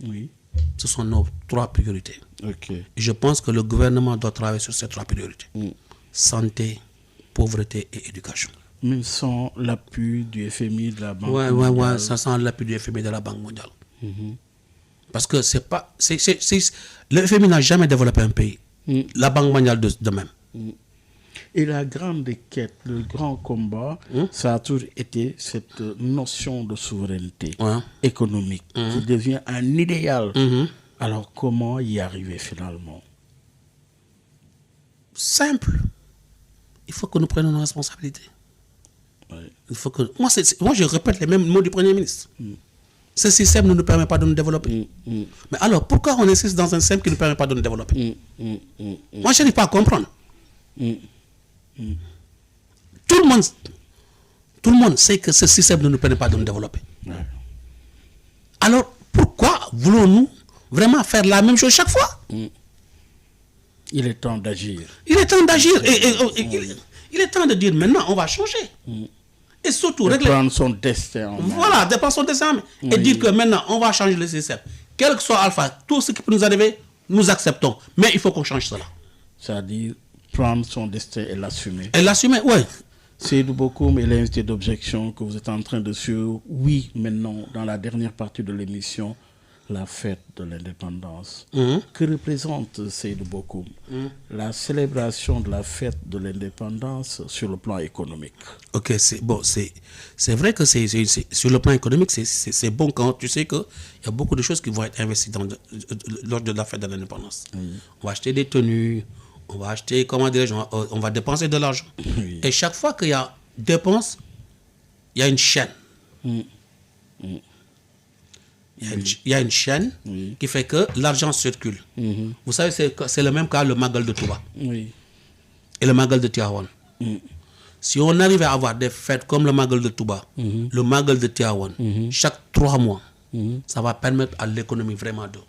Oui. Ce sont nos 3 priorités. Ok. Je pense que le gouvernement doit travailler sur ces 3 priorités. Santé, pauvreté et éducation. Même sans l'appui du FMI, de la Banque Ouais, mondiale. ça sent l'appui du FMI de la Banque mondiale. Parce que c'est pas... le FMI n'a jamais développé un pays. La Banque mondiale de même. Et la grande quête, le grand combat, ça a toujours été cette notion de souveraineté économique qui devient un idéal. Alors comment y arriver finalement? Simple. Il faut que nous prenions nos responsabilités. Ouais. Il faut que... moi, je répète les mêmes mots du Premier ministre. Ce système ne nous permet pas de nous développer. Mais alors, pourquoi on insiste dans un système qui ne nous permet pas de nous développer? Moi, je n'arrive pas à comprendre. Tout le monde sait que ce système ne nous permet pas de nous développer. Ouais. Alors, pourquoi voulons-nous vraiment faire la même chose chaque fois? Il est temps d'agir. Il est temps d'agir. Il est temps de dire maintenant, on va changer. Et surtout, De régler... prendre son destin en main. Voilà, de prendre son destin en main. Et dire que maintenant, on va changer le système. Quel que soit Alpha, tout ce qui peut nous arriver, nous acceptons. Mais il faut qu'on change cela. C'est-à-dire prendre son destin et l'assumer. Et l'assumer, oui. Seydou Bokoum est l'invité d'objection que vous êtes en train de suivre. Oui, maintenant, dans la dernière partie de l'émission, la fête de l'indépendance. Que représente Seydou Bokoum la célébration de la fête de l'indépendance sur le plan économique? Ok, c'est vrai que sur le plan économique, c'est bon quand tu sais qu'il y a beaucoup de choses qui vont être investies lors de la fête de l'indépendance. On va acheter des tenues, on va acheter, comment dirais-je, on va dépenser de l'argent. Et chaque fois qu'il y a dépense, il y a une chaîne. Il y a une chaîne qui fait que l'argent circule. Vous savez, c'est le même cas, le Magal de Touba et le Magal de Tivaouane. Si on arrive à avoir des fêtes comme le Magal de Touba, le Magal de Tivaouane, chaque 3 mois, ça va permettre à l'économie vraiment de...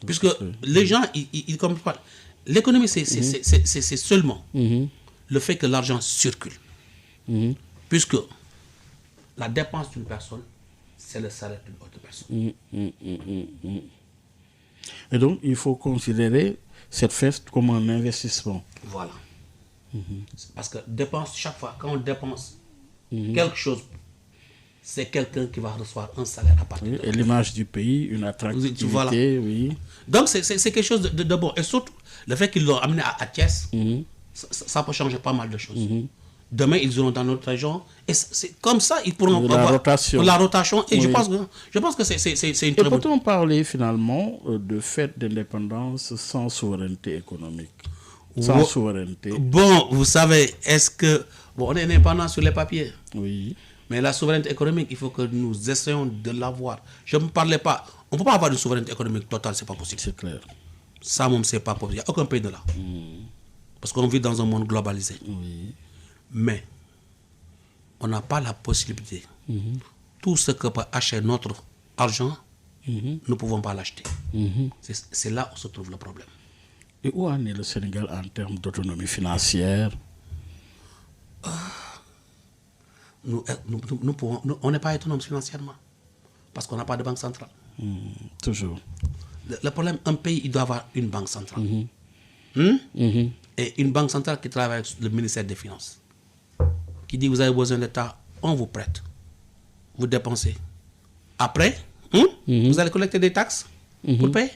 Puisque les gens, ils comprennent pas. L'économie, c'est seulement le fait que l'argent circule. Puisque la dépense d'une personne, c'est le salaire d'une autre personne. Et donc, il faut considérer cette fête comme un investissement. Voilà. Parce que dépense, chaque fois, quand on dépense quelque chose, c'est quelqu'un qui va recevoir un salaire à partir de Et l'image du pays, une attractivité, voilà. oui. Donc, c'est quelque chose de bon. Et surtout, le fait qu'ils l'ont amené à Thiès, ça peut changer pas mal de choses. Demain, ils iront dans notre région. Et c'est comme ça, ils pourront La rotation. La rotation. Et je pense que c'est une Et très bonne... peut-on parler finalement de fête d'indépendance sans souveraineté économique? Sans souveraineté. Bon, vous savez, est-ce que... Bon, on est indépendant sur les papiers. Oui. Mais la souveraineté économique, il faut que nous essayons de l'avoir. Je ne me parlais pas... On ne peut pas avoir une souveraineté économique totale, c'est pas possible. C'est clair. Ça, même, c'est pas possible. Il n'y a aucun pays de là. Parce qu'on vit dans un monde globalisé. Oui. Mais on n'a pas la possibilité. Tout ce que peut acheter notre argent, nous ne pouvons pas l'acheter. C'est là où se trouve le problème. Et où en est le Sénégal en termes d'autonomie financière? On n'est pas autonome financièrement. Parce qu'on n'a pas de banque centrale. Toujours. Le problème, un pays, il doit avoir une banque centrale. Et une banque centrale qui travaille avec le ministère des Finances. Qui dit, vous avez besoin d'État, on vous prête. Vous dépensez. Après, vous allez collecter des taxes pour payer.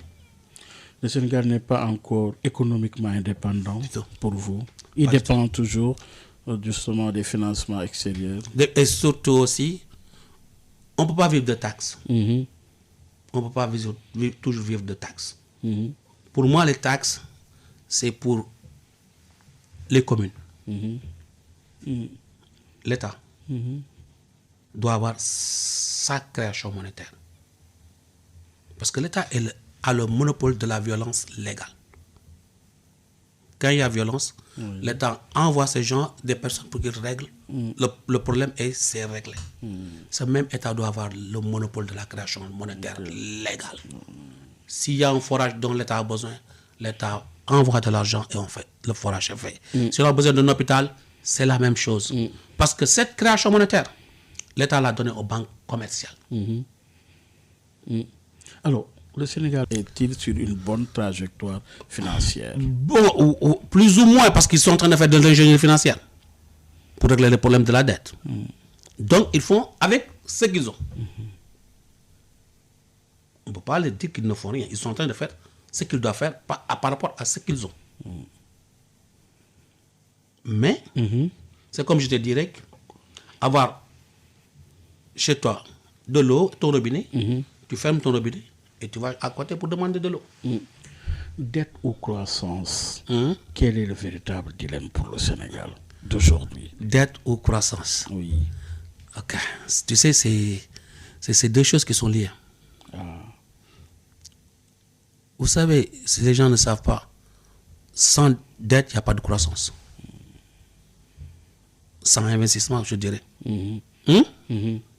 Le Sénégal n'est pas encore économiquement indépendant pour vous. Il Pas du dépend toujours justement des financements extérieurs. Et surtout aussi, on ne peut pas vivre de taxes. On ne peut pas toujours vivre de taxes. Pour moi, les taxes, c'est pour les communes. L'État doit avoir sa création monétaire. Parce que l'État a le monopole de la violence légale. Quand il y a violence, l'État envoie ces gens, des personnes pour qu'ils règlent. Le problème est, c'est réglé. Ce même État doit avoir le monopole de la création monétaire légale. S'il y a un forage dont l'État a besoin, l'État envoie de l'argent et on fait. Le forage est fait. Si on a besoin d'un hôpital, c'est la même chose. Parce que cette création monétaire, l'État l'a donnée aux banques commerciales. Alors, le Sénégal est-il sur une bonne trajectoire financière? Bon, plus ou moins, parce qu'ils sont en train de faire de l'ingénierie financière pour régler les problèmes de la dette. Donc, ils font avec ce qu'ils ont. On ne peut pas leur dire qu'ils ne font rien. Ils sont en train de faire ce qu'ils doivent faire par rapport à ce qu'ils ont. Mais, c'est comme je te dirais, avoir chez toi de l'eau, ton robinet, tu fermes ton robinet et tu vas à côté pour demander de l'eau. Dette ou croissance, quel est le véritable dilemme pour le Sénégal d'aujourd'hui? Dette ou croissance? Oui. Ok. Tu sais, c'est deux choses qui sont liées. Vous savez, si les gens ne savent pas, sans dette, il n'y a pas de croissance. Sans investissement, je dirais.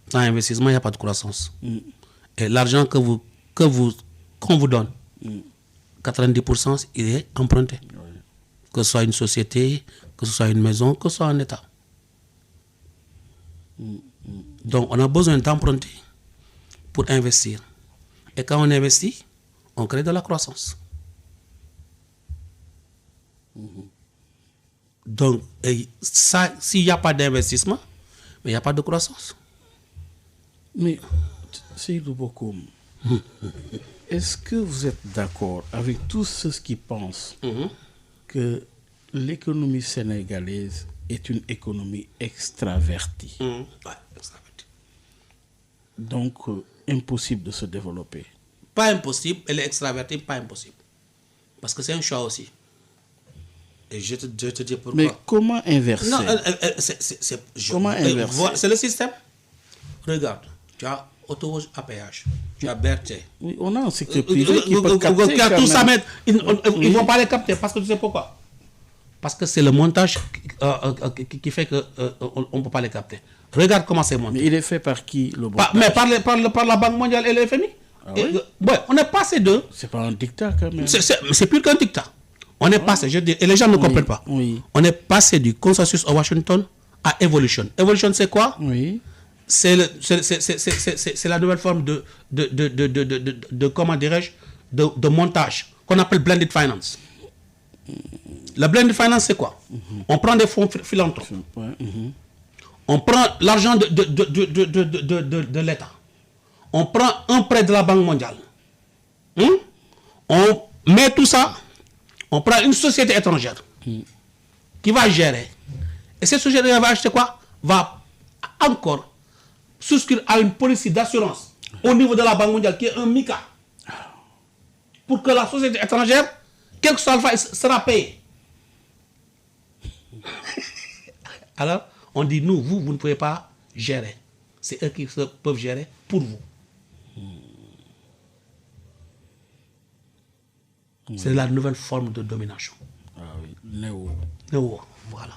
Sans investissement, il n'y a pas de croissance. Et l'argent qu'on vous donne, 90%, il est emprunté. Que ce soit une société, que ce soit une maison, que ce soit un État. Donc, on a besoin d'emprunter pour investir. Et quand on investit, on crée de la croissance. Donc, ça, s'il n'y a pas d'investissement, mais il n'y a pas de croissance. Mais, Seydou Bokoum, est-ce que vous êtes d'accord avec tous ceux qui pensent que l'économie sénégalaise est une économie extravertie? Ouais, extravertie. Donc, impossible de se développer. Pas impossible, elle est extravertie, pas impossible. Parce que c'est un choix aussi. Et je te dis pourquoi. Mais comment inverser? Non, Comment inverser? C'est le système. Regarde, tu as autoroute à péage, tu as BRT. Oui, on a un secteur privé qui peut capter quand tout ça, même. ils ne vont pas les capter parce que tu sais pourquoi? Parce que c'est le montage qui fait qu'on ne peut pas les capter. Regarde comment c'est monté. Mais il est fait par qui, le montage? Mais par la Banque mondiale et le FMI. Ouais, on est passé de... C'est pas un dictat quand même. C'est plus qu'un dictat. On est passé, je dis, et les gens ne comprennent pas. Oui. On est passé du consensus à Washington à Evolution. Evolution, c'est quoi? Oui. C'est la nouvelle forme de comment dirais-je, de montage qu'on appelle blended finance. La blended finance, c'est quoi? On prend des fonds philanthropes. On prend l'argent de l'État. On prend un prêt de la Banque mondiale. On met tout ça. On prend une société étrangère qui va gérer. Et cette société va acheter quoi? Va encore souscrire à une policy d'assurance au niveau de la Banque mondiale qui est un MICA. Pour que la société étrangère, quel que soit le fait, sera payée. Alors, on dit, nous, vous ne pouvez pas gérer. C'est eux qui peuvent gérer pour vous. C'est la nouvelle forme de domination. Ah oui, néo. Voilà.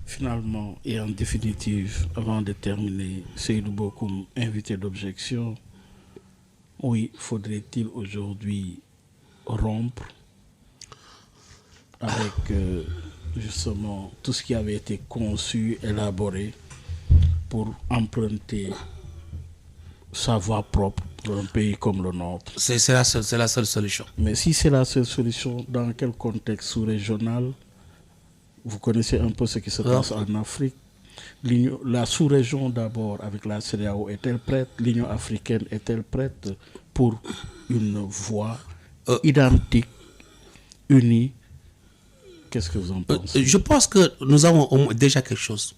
Finalement, et en définitive, avant de terminer, Seydou Bokoum, invité d'objection, oui, faudrait-il aujourd'hui rompre avec justement tout ce qui avait été conçu, élaboré pour emprunter sa voie propre pour un pays comme le nôtre? C'est la seule solution. Mais si c'est la seule solution, dans quel contexte sous-régional? Vous connaissez un peu ce qui se passe en Afrique. La sous-région d'abord avec la CEDEAO est-elle prête? L'Union africaine est-elle prête pour une voie identique, unie? Qu'est-ce que vous en pensez? Je pense que nous avons déjà quelque chose.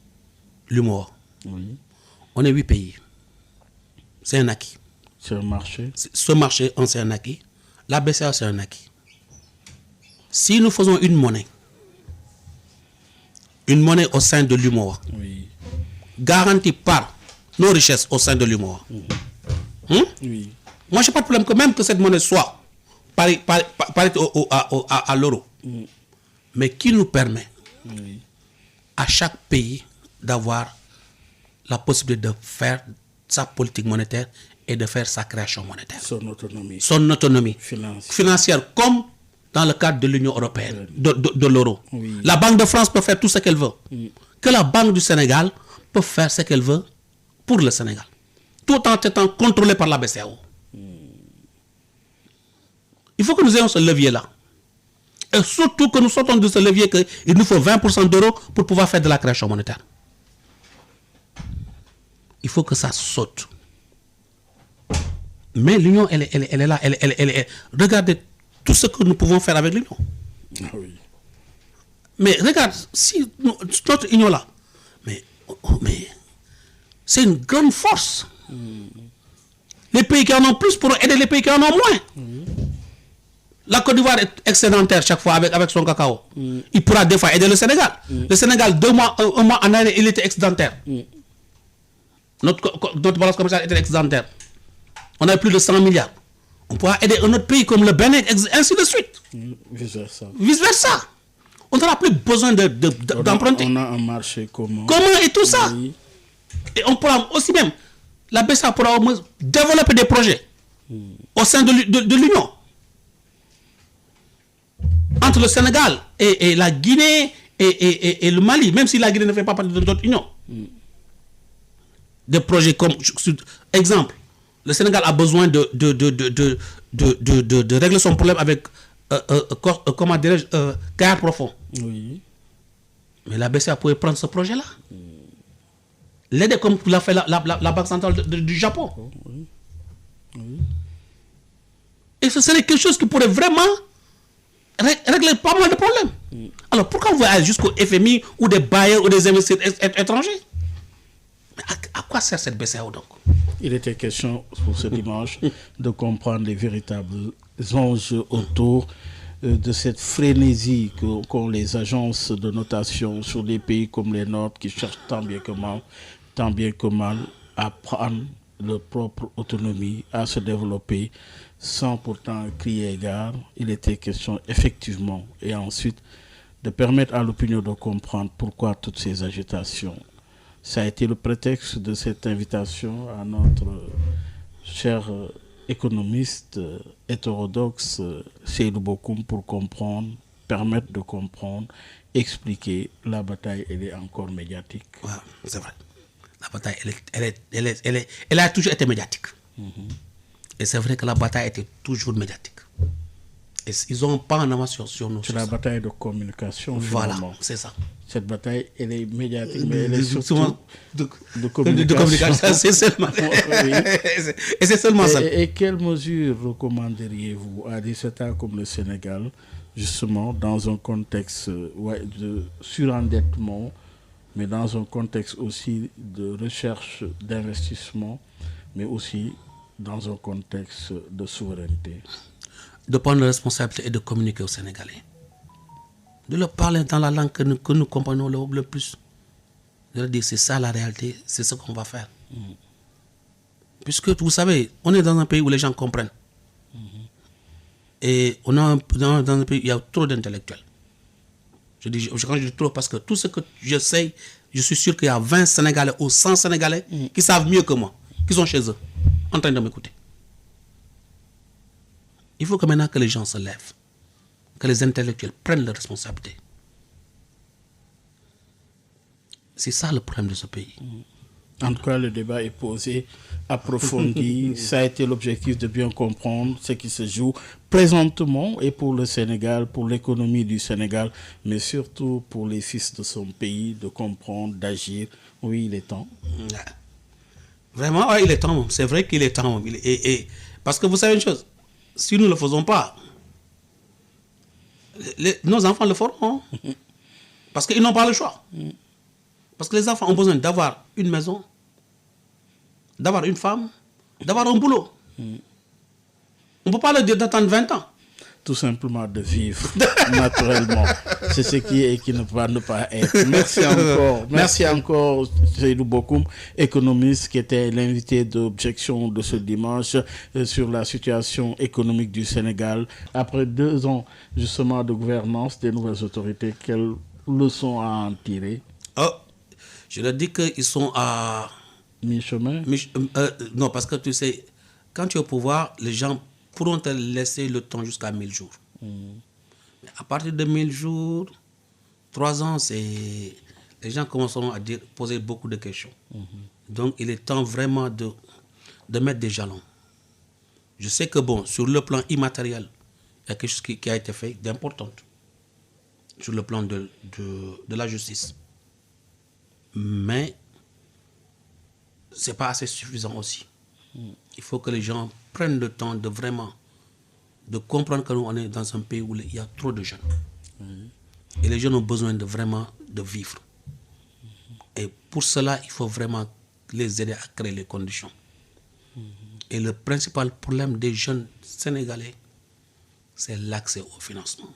L'humour. Oui. On est 8 pays. C'est un acquis. C'est un marché. Ce marché, c'est un acquis. La BCA, c'est un acquis. Si nous faisons une monnaie au sein de l'UMOA, Oui. garantie par nos richesses au sein de l'UMOA. Oui. Moi, je n'ai pas de problème que même que cette monnaie soit pareille à l'euro, mais qui nous permet à chaque pays d'avoir la possibilité de faire sa politique monétaire et de faire sa création monétaire. Son autonomie financière, comme dans le cadre de l'Union européenne, de l'euro. Oui. La Banque de France peut faire tout ce qu'elle veut. Que la Banque du Sénégal peut faire ce qu'elle veut pour le Sénégal. Tout en étant contrôlée par la BCEAO. Il faut que nous ayons ce levier-là. Et surtout que nous sortons de ce levier qu'il nous faut 20% d'euros pour pouvoir faire de la création monétaire. Il faut que ça saute. Mais l'Union, elle est là. Regardez tout ce que nous pouvons faire avec l'Union. Ah oui. Mais regarde, si notre Union là, mais c'est une grande force. Les pays qui en ont plus pourront aider les pays qui en ont moins. La Côte d'Ivoire est excédentaire chaque fois avec son cacao. Il pourra des fois aider le Sénégal. Le Sénégal, 2 mois, 1 mois en année, il était excédentaire. Notre balance commerciale était excédentaire. On avait plus de 100 milliards. On pourra aider un autre pays comme le Bénin, ainsi de suite. Vice-versa. Vice-versa. On n'aura plus besoin d'emprunter. On a un marché commun. Comment et tout ça? Oui. Et on pourra aussi même, la BCA pourra au moins développer des projets au sein de l'Union. Entre le Sénégal et la Guinée et le Mali, même si la Guinée ne fait pas partie de notre Union. Des projets comme, exemple, le Sénégal a besoin de régler son problème avec, comment dirais-je, Kayar profond. Oui. Mais la BCA pourrait prendre ce projet-là. L'aider comme l'a fait la Banque centrale du Japon. Oui. Oui. Et ce serait quelque chose qui pourrait vraiment régler pas mal de problèmes. Alors pourquoi vous allez jusqu'au FMI ou des bailleurs ou des investisseurs étrangers? Mais à quoi sert cette BCAO donc? Il était question pour ce dimanche de comprendre les véritables enjeux autour de cette frénésie qu'ont les agences de notation sur des pays comme les nôtres qui cherchent tant bien que mal à prendre leur propre autonomie, à se développer sans pourtant crier égard. Il était question effectivement et ensuite de permettre à l'opinion de comprendre pourquoi toutes ces agitations. Ça a été le prétexte de cette invitation à notre cher économiste hétérodoxe Seydou Bokoum pour comprendre, permettre de comprendre, expliquer. La bataille, elle est encore médiatique. Ouais, c'est vrai. La bataille, elle a toujours été médiatique. Et c'est vrai que la bataille était toujours médiatique. Et ils n'ont pas en avance sur nous. C'est la bataille de communication. Voilà, finalement. c'est ça. Cette bataille, elle est médiatique, mais elle est surtout de communication. C'est seulement, Oui. et c'est seulement ça. Et quelles mesures recommanderiez-vous à des États comme le Sénégal, justement, dans un contexte de surendettement, mais dans un contexte aussi de recherche d'investissement, mais aussi dans un contexte de souveraineté? De prendre la responsabilité et de communiquer aux Sénégalais. De leur parler dans la langue que nous comprenons le plus. De leur dire c'est ça la réalité, c'est ce qu'on va faire. Puisque vous savez, on est dans un pays où les gens comprennent. Et on a dans un pays où il y a trop d'intellectuels. Quand je dis trop parce que tout ce que je sais, je suis sûr qu'il y a 20 Sénégalais ou 100 Sénégalais qui savent mieux que moi, qui sont chez eux, en train de m'écouter. Il faut que maintenant que les gens se lèvent, que les intellectuels prennent leurs responsabilités. C'est ça le problème de ce pays. En tout cas, le débat est posé, approfondi. Ça a été l'objectif de bien comprendre ce qui se joue présentement et pour le Sénégal, pour l'économie du Sénégal, mais surtout pour les fils de son pays, de comprendre, d'agir. Oui, il est temps. Vraiment, ouais, il est temps. C'est vrai qu'il est temps. Parce que vous savez une chose, si nous ne le faisons pas, nos enfants le feront. Parce qu'ils n'ont pas le choix. Parce que les enfants ont besoin d'avoir une maison, d'avoir une femme, d'avoir un boulot. On ne peut pas leur dire d'attendre 20 ans. Tout simplement de vivre naturellement. C'est ce qui est et qui ne va ne pas être. Merci encore. Merci encore, Seydou Bokoum, économiste, qui était l'invité d'objection de ce dimanche sur la situation économique du Sénégal. Après 2 ans, justement, de gouvernance des nouvelles autorités, quelles leçons à en tirer? Je leur dis qu'ils sont à mi-chemin. Non, parce que tu sais, quand tu es au pouvoir, les gens pourront te laisser le temps jusqu'à 1000 jours. Mais à partir de 1000 jours, 3 ans, les gens commenceront à poser beaucoup de questions. Donc, il est temps vraiment de mettre des jalons. Je sais que, bon, sur le plan immatériel, il y a quelque chose qui a été fait d'important sur le plan de la justice. Mais ce n'est pas assez suffisant aussi. Il faut que les gens prennent le temps de vraiment de comprendre que nous on est dans un pays où il y a trop de jeunes. Et les jeunes ont besoin de vraiment de vivre. Et pour cela, il faut vraiment les aider à créer les conditions. Et le principal problème des jeunes sénégalais, c'est l'accès au financement.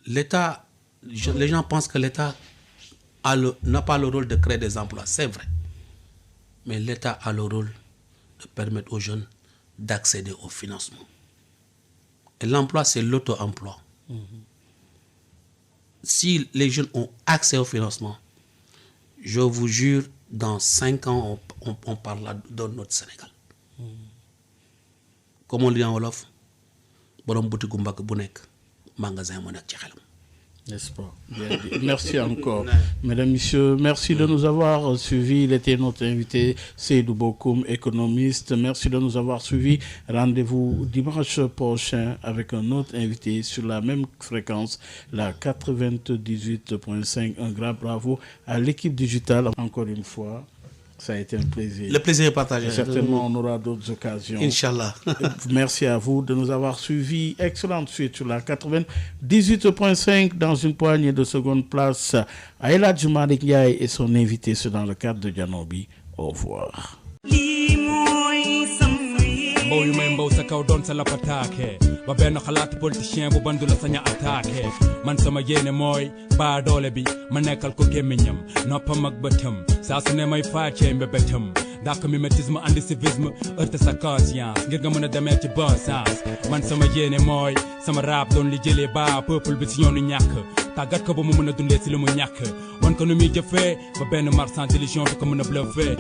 L'État, les gens pensent que l'État n'a pas le rôle de créer des emplois, c'est vrai. Mais l'État a le rôle de permettre aux jeunes d'accéder au financement. Et l'emploi, c'est l'auto-emploi. Si les jeunes ont accès au financement, je vous jure, dans 5 ans, on parlera de notre Sénégal. Comme on dit en Wolof, borom boutique mbak bu nek magasin mo nek ci xelam. N'est-ce pas? Bien dit. Merci encore. Mesdames, Messieurs, merci de nous avoir suivis. Il était notre invité, Seydou Bokoum, économiste. Merci de nous avoir suivis. Rendez-vous dimanche prochain avec un autre invité sur la même fréquence, la 98.5. Un grand bravo à l'équipe digitale. Encore une fois, ça a été un plaisir. Le plaisir est partagé. Certainement, on aura d'autres occasions. Inch'Allah. Merci à vous de nous avoir suivis. Excellente suite sur la 98.5. Dans une poignée de secondes, place à El Hadji Malick Ndiaye et son invité, c'est dans le cadre de Janobi. Au revoir. mbow yu may mbow sa kaw doon sa lapataake ba benn xalaat politicien bu bandu la saña attaqué man sama yéene mooy baa doole bi ma nekkal ko gémmiñam noppam ak bëtam saa su ne may faacee mbébétam dàq mimétisme andi civisme heurte sa conscience ngir nga mën a demee ci bon sens man sama yéene mooy sama rap doon li jëlee baa peuple bi si yoonu ñàkk tàggat ko ba mu mën a dundee si li mu ñàkk wan ko nu muy jëfee ba benn marchand d'illusion du ko mën a bluffé